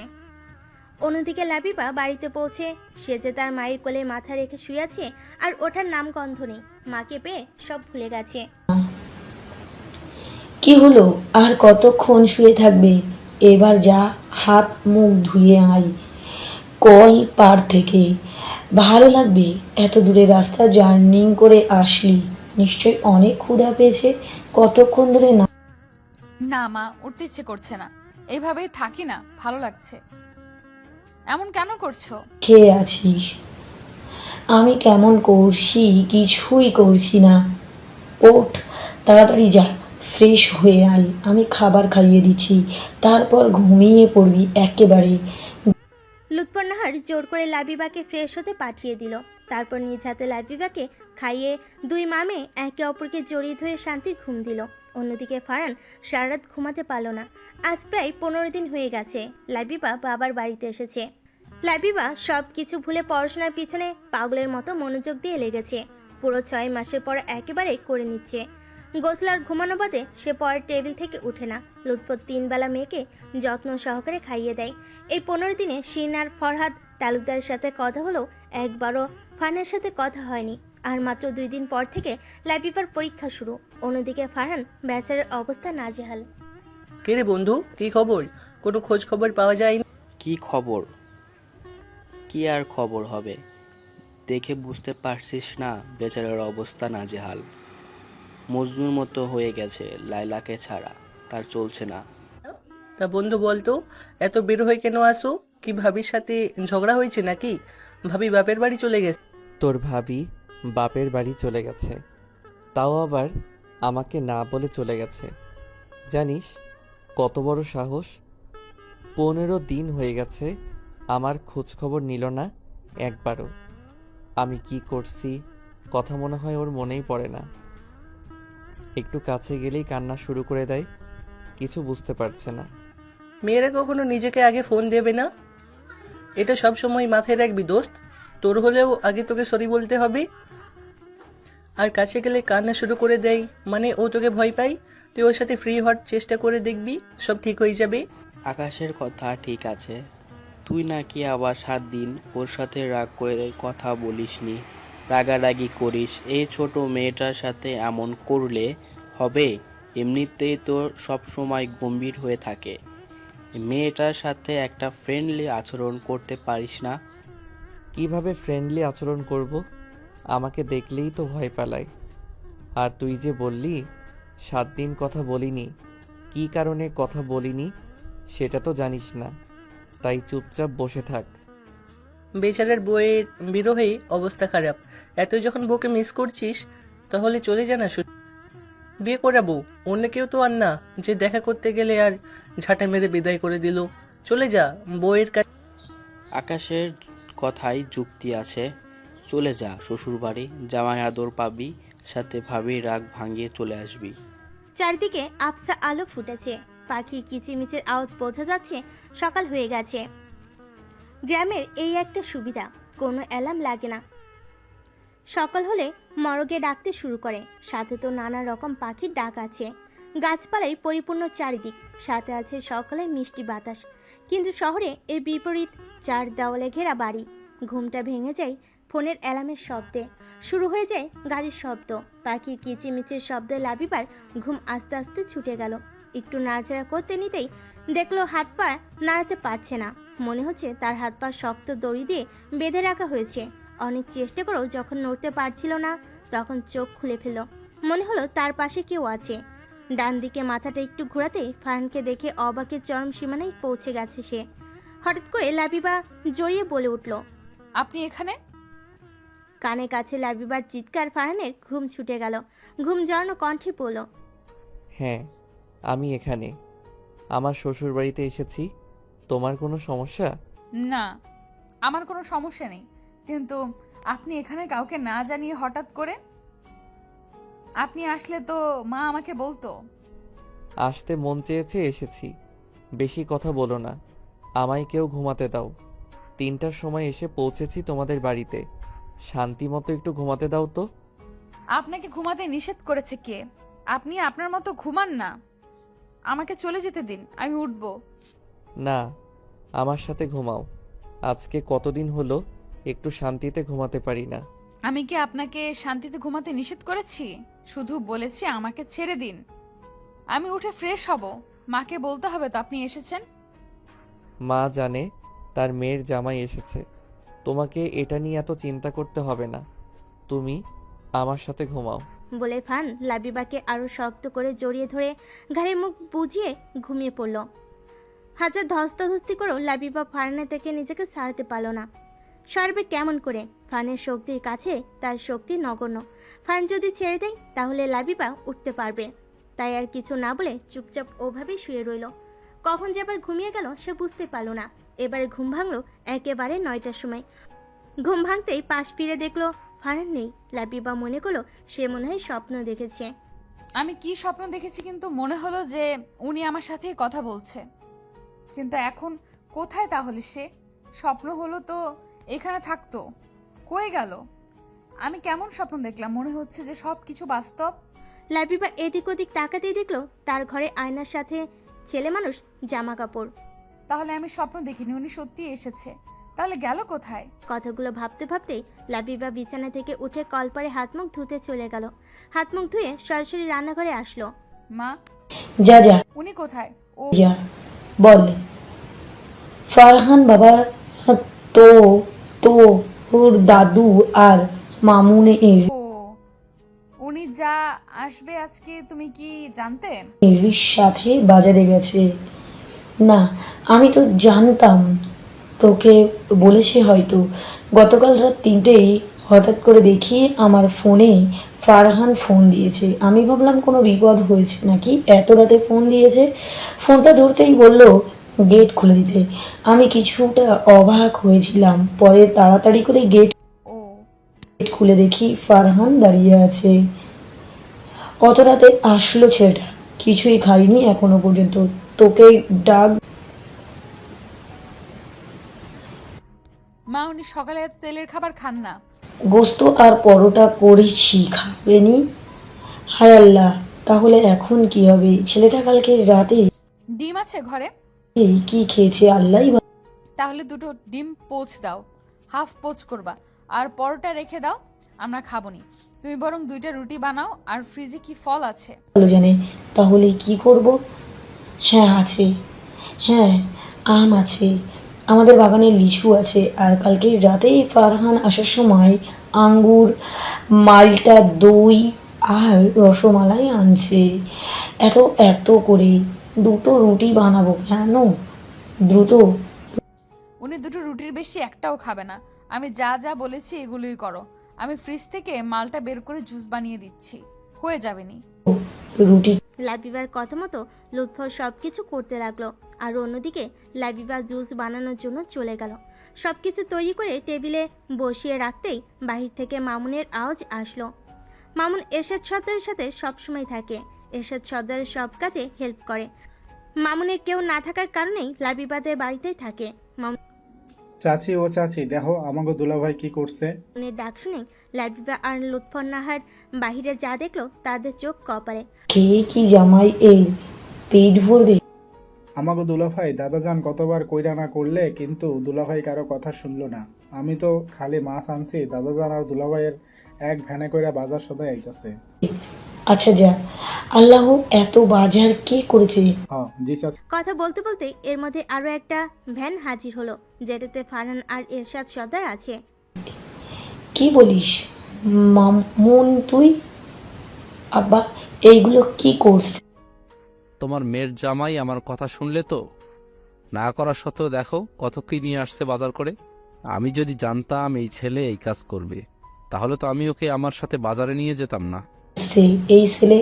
অন্যদিকে লাবিবা বাড়িতে পৌঁছে সে যে তার মায়ের কোলে মাথা রেখে শুয়ে আছে আর ওঠার নাম গন্ধ নেই। মাকে পেয়ে সব ভুলে গেছে। কি হলো? আর কতক্ষণ শুয়ে থাকবে? এবার যা, হাত মুখ ধুয়ে আয় কল পার থেকে। ভালো লাগবে, এত দূরে রাস্তা জার্নি করে আসলি, নিশ্চয়ই অনেক ক্ষুধা পেয়েছে। কতক্ষণ ধরে না? না মা, উঠতে ইচ্ছে করছে না। এইভাবেই থাকি না, ভালো লাগছে। এমন কেন করছো? খেয়ে আছিস? আমি কেমন করছি? কিছুই করছি না। ওঠ, তাড়াতাড়ি যা, ফ্রেশ হয়ে আয়। আমি খাবার খাইয়ে দিচ্ছি, তারপর ঘুমিয়ে পড়বি একেবারে। লুৎফর জোর করে লাবিবাকে ফ্রেশ হতে পাঠিয়ে দিল। তারপর নিজ হাতে লাবিবাকে খাইয়ে দুই মামে একে অপরকে জড়িয়ে ধরে শান্তির ঘুম দিল। অন্যদিকে ফারহান সারা রাত ঘুমাতে পারল না। আজ প্রায় 15 দিন হয়ে গেছে লাবিবা বাবার বাড়িতে এসেছে। লাবিবা সব কিছু ভুলে পড়াশোনার পিছনে পাগলের মতো মনোযোগ দিয়ে লেগেছে। পুরো 6 মাসের পর একেবারে করে নিচ্ছে। গোসলার ঘুমানো বাদে সে পরের টেবিল থেকে উঠে না। লুৎফর 3 বেলা মেয়েকে যত্ন সহকারে খাইয়ে দেয়। এই 15 দিনে শিন আর ফরহাদ তালুকদারের সাথে কথা হলো, একবারও ফারহানের সাথে কথা হয়নি। আর মাত্র 2 দিন পর থেকে লাবিবার পরীক্ষা শুরু। অন্যদিকে ফারহান বেচারার অবস্থা নাজেহাল। কে রে বন্ধু, কি খবর? কোনো খোঁজ খবর পাওয়া যায়নি? কি খবর? কি আর খবর হবে? দেখে বুঝতে পারছিস না বেচারার অবস্থা নাজেহাল। মজনুর মতো হয়ে গেছে লাইলাকে ছাড়া, তার চলছে না। তা বন্ধু বলতো, এত বের হয়ে কেন আসো? কি ভাবির সাথে ঝগড়া হয়েছে নাকি? ভাবি বাপের বাড়ি চলে গেছে? তোর ভাবি বাপের বাড়ি চলে গেছে, তাও আবার আমাকে না বলে চলে গেছে। জানিস কত বড় সাহস? 15 দিন হয়ে গেছে আমার খোঁজ খবর নিল না একবারও। আমি কি করছি কথা মনে হয় ওর মনেই পড়ে না। একটু কাছে গেলেই কান্না শুরু করে দেয়, কিছু বুঝতে পারছে না। মেয়েরা কখনো নিজেকে আগে ফোন দেবে না, এটা সব সময় মাথায় রাখবি দোস্ত। তোর হলেও আগে তোকে সরি বলতে হবে। আর কাছে গেলে কান্না শুরু করে দেয়, মানে ও তোকে ভয় পাই। তুই ওর সাথে ফ্রি হওয়ার চেষ্টা করে দেখবি, সব ঠিক হয়ে যাবে। আকাশের কথা ঠিক আছে, তুই নাকি আবার 7 দিন ওর সাথে রাগ করে কথা বলিসনি, রাগারাগি করিস। এই ছোট মেয়েটার সাথে এমন করলে হবে? এমনিতেই তো সব সময় গম্ভীর হয়ে থাকে। মেয়েটার সাথে একটা ফ্রেন্ডলি আচরণ করতে পারিস না? কিভাবে ফ্রেন্ডলি আচরণ করব? আমাকে দেখলেই তো ভয় পালায়। আর তুই যে বললি 7 দিন কথা বলিনি, কী কারণে কথা বলিনি সেটা তো জানিস না, তাই চুপচাপ বসে থাক। বেচারার বইয়ের বিরহেই অবস্থা খারাপ। এত যখন বউকে মিস করছিস তাহলে চলে যা না, বিয়ে করাবো। অন্য কেউ তো আর না যে দেখা করতে গেলে আর ঝাঁটা মেরে বিদায় করে দিল। চলে যা বউয়ের কাছে। আকাশের কথায় যুক্তি আছে, চলে যা শ্বশুরবাড়ি, জামাই আদর পাবি, সাথে ভাবির রাগ ভাঙিয়ে চলে আসবি। চারদিকে আবছা আলো ফুটেছে, পাখির কিচিমিচির আওয়াজ বোঝা যাচ্ছে সকাল হয়ে গেছে। গ্রামের এই একটা সুবিধা, কোনো অ্যালার্ম লাগে না। সকাল হলে মরগে ডাকতে শুরু করে, সাথে তো নানা রকম পাখির ডাক আছে। গাছপালায় পরিপূর্ণ চারিদিক, সাথে আছে সকালের মিষ্টি বাতাস। কিন্তু শহরে এর বিপরীত, 4 দেওয়ালে ঘেরা বাড়ি। ঘুমটা ভেঙে যায় ফোনের অ্যালার্মের শব্দে, শুরু হয়ে যায় গাড়ির শব্দ, পাখির কিচিমিচির শব্দে। লাবিবার ঘুম আস্তে আস্তে ছুটে গেল। একটু নাড়াচাড়া করতে নিতেই দেখলো হাত পা নাড়াতে পারছে না। মনে হচ্ছে তার হাত পা শক্ত দড়ি দিয়ে বেঁধে রাখা হয়েছে। অনেক চেষ্টা করেও যখন নড়তে পারছিল না, তখন চোখ খুলে ফেলল। মনে হলো তার পাশে কেউ আছে। ডান দিকে মাথাটা একটু ঘোরাতেই ফারহানকে দেখে অবাকের চরম সীমানায় পৌঁছে গেছে সে। হঠাৎ করে লাবিবা জড়িয়ে বলে উঠল, আপনি এখানে? কানে কাছে লাবিবার চিৎকার ফারহানের ঘুম ছুটে গেল। ঘুম জড়ানো কণ্ঠে বলল, হ্যাঁ আমি এখানে, আমার শ্বশুর বাড়িতে এসেছি। তোমার কোনো সমস্যা? না, আমার কোনো সমস্যা নেই, কিন্তু আপনি এখানে কাউকে না জানিয়ে হঠাৎ করে? আপনি আসলে তো মা আমাকে বলতো। আসতে মন চেয়েছে এসেছি, বেশি কথা বলো না। আমায় কেউ ঘুমাতে দাও। 3টার সময় এসে পৌঁছেছি তোমাদের বাড়িতে, শান্তি মতো একটু ঘুমাতে দাও তো। আপনাকে ঘুমাতে নিষেধ করেছে কে? আপনি আপনার মতো ঘুমান না, আমাকে চলে যেতে দিন, আমি উঠব। না, আমার সাথে ঘুমাও। আজকে কতদিন হলো একটু শান্তিতে ঘুমাতে পারি না। আমি কি আপনাকে শান্তিতে ঘুমাতে নিষেধ করেছি? শুধু বলেছি আমাকে ছেড়ে দিন, আমি উঠে ফ্রেশ হব। মাকে বলতে হবে তো আপনি এসেছেন। মা জানে তার মেয়ের জামাই এসেছে, তোমাকে এটা নিয়ে এত চিন্তা করতে হবে না। তুমি আমার সাথে ঘুমাও। বলে ফান লাবিবাকে আরো শক্ত করে জড়িয়ে ধরে ঘাড়ে মুখ বুজিয়ে ঘুমিয়ে পড়ল। হাজার ধস্তাধস্তি করেও লাবিবা ফারহানের থেকে নিজেকে ছাড়তে পারল না। সারবে কেমন করে? ফারহানের শক্তির কাছে তার শক্তি নগণ্য। ফারহান যদি ছেড়ে দেয় তাহলে লাবিবা উঠতে পারবে। তাই আর কিছু না বলে চুপচাপ ওভাবেই শুয়ে রইল। কখন যে আবার ঘুমিয়ে গেল সে বুঝতে পারল না। এবারে ঘুম ভাঙলো একেবারে 9টার সময়। ঘুম ভাঙতেই পাশ ফিরে দেখলো ফারহান নেই। লাবিবা মনে করলো সে মনে হয় স্বপ্ন দেখেছে। আমি কি স্বপ্ন দেখেছি, কিন্তু মনে হলো যে উনি আমার সাথে কথা বলছে। কিন্তু এখন কোথায় তাহলে সে? স্বপ্ন হলো তো এখানে থাকতো, কই গেল? আমি কেমন স্বপ্ন দেখলাম? মনে হচ্ছে যে সব কিছু বাস্তব। লাবিবা এদিক ওদিক তাকাতেই দেখলো তার ঘরে আয়নার সাথে ছেলে মানুষ জামা কাপড়। তাহলে আমি স্বপ্ন দেখিনি, উনি সত্যি এসেছে। তাহলে গেল কোথায়? কথাগুলো ভাবতে ভাবতেই লাবিবা বিছানা থেকে উঠে কলপারে হাত মুখ ধুতে চলে গেল। হাত মুখ ধুয়ে সরাসরি রান্নাঘরে আসলো। মা, যা যা উনি কোথায়? ও যা, বল। ফারহান বাবা তো তো ওর দাদু আর মামুনের। ও, উনি যা আসবে আজকে তুমি কি জানতে? মেরির সাথে বাজারে গেছে। না, আমি তো জানতাম, তোকে বলেছে হয়তো। গতকাল রাত 3টেয় হঠাৎ করে দেখি আমার ফোনে ফারহান ফোন দিয়েছে। আমি ভাবলাম কোনো বিপদ হয়েছে নাকি, এত রাতে ফোন দিয়েছে। ফোনটা ধরতেই বলল গেট খুলে দিতে। আমি কিছুটা অবাক হয়েছিলাম, পরে তাড়াতাড়ি করে গেট ও, খুলে দেখি ফারহান দাঁড়িয়ে আছে। অত রাতে আসলো ছেলেটা, কিছুই খাইনি এখনো পর্যন্ত। তোকে ডাক মা উনি সকালে এত তেলের খাবার খান না। গোস্ত আর পরোটা করেছি, খাবেনি? হায় আল্লাহ, তাহলে এখন কি হবে? ছেলেটা কালকে রাতে ডিম আছে ঘরে? কি খেয়েছে আল্লাহই তাহলে দুটো ডিম পোচ দাও, হাফ পোচ করবা, আর পরোটা রেখে দাও, আমরা খাবনি। তুমি বরং 2টা রুটি বানাও, আর ফ্রিজে কি ফল আছে? ভালো জানে। তাহলে কি করব? হ্যাঁ আছে, হ্যাঁ আম আছে, আমাদের বাগানে লিচু আছে। আর কালকে রাতেই ফারহান আসার সময় আঙ্গুর, মালটা, দই আর রসমালাই আনছে। এত এত করে 2টো রুটি বানাবো কেন? দ্রুত উনি 2টো রুটির বেশি একটাও খাবে না। আমি যা যা বলেছি এগুলোই করো। আমি ফ্রিজ থেকে মালটা বের করে জুস বানিয়ে দিচ্ছি, হয়ে যাবে নি। রুটি লাবিবার কথা মতো লুৎফর সব কিছু করতে লাগলো, আর অন্যদিকে লাবিবা জুস বানানোর জন্য চলে গেল। সব কিছু তৈরি করে টেবিলে বসিয়ে রাখতেই বাহির থেকে মামুনের আওয়াজ আসলো। মামুন এরশাদ সর্দারের সাথে সবসময় থাকে, এরশাদ সর্দারের সব কাজে হেল্প করে। মামুনের কেউ না থাকার কারণেই লাবিবাদের বাড়িতেই থাকে। চাচি ও চাচি, দেখো আমাকে দুলাভাই কি করছে। মামুনের ডাক শুনে লাবিবা আর লুৎফর নাহার বাহিরে যা দেখলো তাদের চোখ কপালে। খেয়ে কি জামাই এই পেট ভরবে? আমাকে দুলাভাই দাদাজান কতবার কইরা না করলে, কিন্তু দুলাভাই কারো কথা শুনলো না। আমি তো খালি মাছ আনছি, দাদাজান আর দুলাভাইয়ের এক ভ্যানে কইরা বাজার সদাই আইতাছে। আচ্ছা যা, আল্লাহ এত বাজার কে করেছে? হ্যাঁ জি চাচি। কথা বলতে বলতে এর মধ্যে আরো একটা ভ্যান হাজির হলো, যেটাতে ফারহান আর এরশাদ সর্দার আছে। কি বলিস মামুন তুই? আব্বা এইগুলো কি করছে? তোমার মেয়ের জামাই আমার কথা শুনলে তো? না করা সত্ত্বেও দেখো কত কি নিয়ে আসছে বাজার করে। আমি যদি জানতাম এই ছেলে এই কাজ করবে, তাহলে তো আমি ওকে আমার সাথে বাজারে নিয়ে যেতাম না। এই ছেলে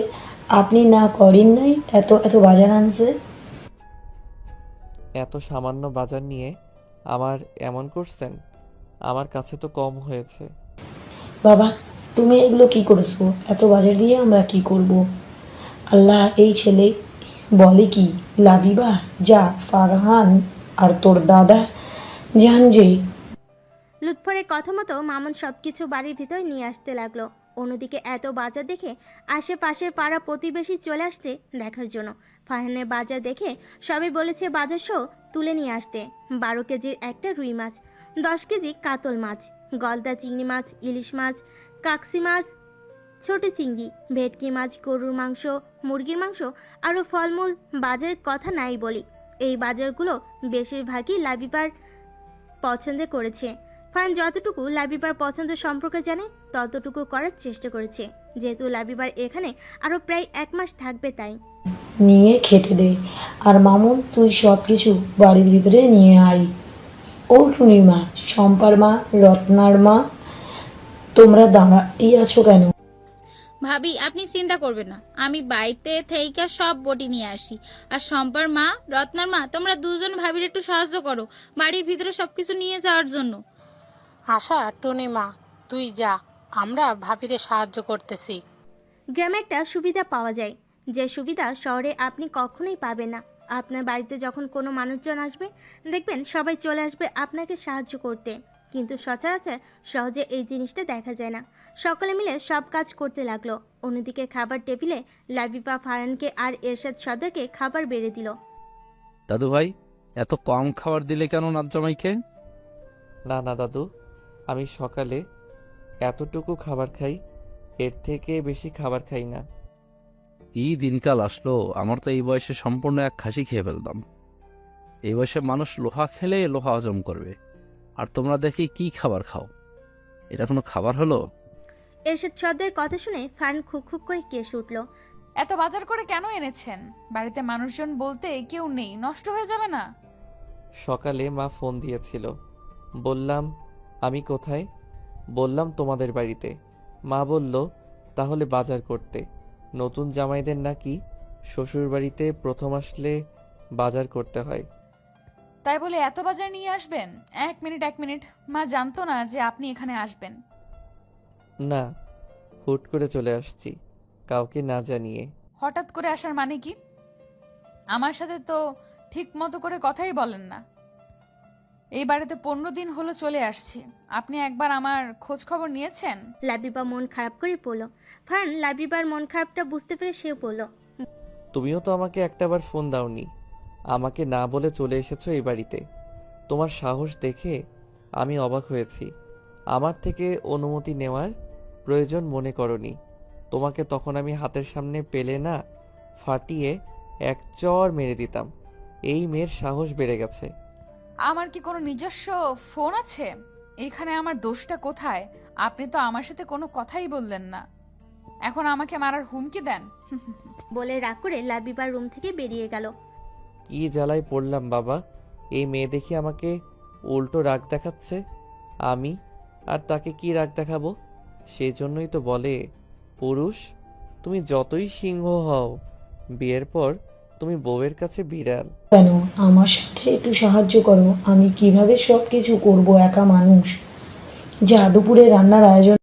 আপনি না করেন নাই, এত এত বাজার আনছে। এত সামান্য বাজার নিয়ে আমার এমন করছেন? আমার কাছে তো কম হয়েছে। বাবা তুমি এগুলো কি করেছো? এত বাজার দিয়ে আমরা কি করব? আল্লাহ এই ছেলে বলে কি? লাবিবা যা, ফারহান আর তোর দাদা যান যে। লুৎফরের কথা মতো মামুন সবকিছু বাড়ির ভিতর নিয়ে আসতে লাগলো। অন্যদিকে এত বাজার দেখে আশেপাশের পাড়া প্রতিবেশী চলে আসতে দেখার জন্য। ফারহানের বাজার দেখে সবাই বলেছে বাজার সহ তুলে নিয়ে আসতে। 12 কেজির একটা রুই মাছ, 10 কেজি কাতল মাছ, গলদা চিংড়ি মাছ, ইলিশ মাছ, কাকসি মাছ, ছোট চিংড়ি, ভেটকি মাছ, গরুর মাংস, মুরগির মাংস, আরও ফলমূল। বাজারের কথা নাই বলি, এই বাজারগুলো বেশিরভাগই লাবিবার পছন্দ করেছে। ফান যতটুকু লাবিবার পছন্দ সম্পর্কে জানে ততটুকু করার চেষ্টা করেছে, যেহেতু লাবিবার এখানে আরো প্রায় 1 মাস থাকবে তাই। নিয়ে খেতে দে। আর মামুন তুই সব কিছু বাড়ির ভিতরে নিয়ে আয়। ও টুনির মা, শম্পার মা, রত্নার মা, তোমরা দাঁড়াই আছো কেন? ভাবি আপনি চিন্তা করবেন না, আমি বাইতে থেকে সব বটি নিয়ে আসি। আর শম্পার মা, রত্নার মা, তোমরা দুজন ভাবির একটু সাহায্য করো বাড়ির ভিতরে সবকিছু নিয়ে যাওয়ার জন্য। আশা, টুনি মা তুই যা, আমরা ভাবিরে সাহায্য করতেছি। গ্রামে একটা সুবিধা পাওয়া যায়, যে সুবিধা শহরে আপনি কখনোই পাবেন না। আপনার বাড়িতে যখন কোনো মানুষজন আসবে, দেখবেন সবাই চলে আসবে আপনাকে সাহায্য করতে, কিন্তু সচরাচর সহজে এই জিনিসটা দেখা যায় না। সকলে মিলে সব কাজ করতে লাগলো। অন্যদিকে খাবার টেবিলে লাবিবা ফারহানকে আর এরশাদ সর্দারকে খাবার বেড়ে দিল। দাদু ভাই, এত কম খাবার দিলে কেন নাত জামাইকে? না না দাদু, আমি সকালে এতটুকু খাবার খাই, এর থেকে বেশি খাবার খাই না। কি দিনকাল আসলো, আমার তো এই বয়সে সম্পূর্ণ এক খাসি খেয়ে ফেলতাম। এই বয়সে মানুষ লোহা খেলে লোহা হজম করবে, আর তোমরা দেখি কি খাবার খাও? এটা কোনো খাবার হলো? এরশাদ সর্দার কথা শুনে ফারহান খুক খুক করে কেসে উঠল। এত বাজার করে কেন এনেছেন? বাড়িতে মানুষজন বলতে কেউ নেই, নষ্ট হয়ে যাবে না? সকালে মা ফোন দিয়েছিল, বললাম আমি কোথায়, বললাম তোমাদের বাড়িতে। মা বলল তাহলে বাজার করতে। নতুন জামাইদের নাকি শ্বশুর বাড়িতে প্রথম আসলে বাজার করতে হয়। তাই বলে এত বাজার নিয়ে আসবেন? এক মিনিট, মা জানতো না যে আপনি এখানে আসবেন। না, হুট করে চলে আসছি, কাউকে না জানিয়ে। হঠাৎ করে আসার মানে কি? আমার সাথে তো ঠিক মতো করে কথাই বলেন না। এই বাড়িতে 15 দিন হলো চলে আসছি, আপনি একবার আমার খোঁজ খবর নিয়েছেন? লাবিবা মন খারাপ করে বলল। ফারহান লাবিবার মন খারাপটা বুঝতে পেরে সে বলল, তুমিও তো আমাকে একটাবার ফোন দাওনি, আমাকে না বলে চলে এসেছো এই বাড়িতে। তোমার সাহস দেখে আমি অবাক হয়েছি। আমার থেকে অনুমতি নেওয়ার প্রয়োজন মনে করনি। তোমাকে তখন আমি হাতের সামনে পেলে না ফাটিয়ে এক চড় মেরে দিতাম। এই মেয়ের সাহস বেড়ে গেছে। আমার কি কোনো নিজস্ব ফোন আছে? এখানে আমার দোষটা কোথায়? আপনি তো আমার সাথে কোনো কথাই বললেন না, এখন আমাকে মারার হুমকি দেন? বলে রাগ করে লাবিবার রুম থেকে বেরিয়ে গেল। কি জ্বালায় পড়লাম বাবা, এই মেয়ে দেখি আমাকে উল্টো রাগ দেখাচ্ছে। আমি আর তাকে কি রাগ দেখাবো? সেই জন্যই তো বলে পুরুষ তুমি যতই সিংহ হও, বিয়ের পর তুমি বউয়ের কাছে বিড়াল। কেন আমার সাথে একটু সাহায্য করো, আমি কিভাবে সব কিছু করবো, একা মানুষ। যা দুপুরে রান্নার আয়োজন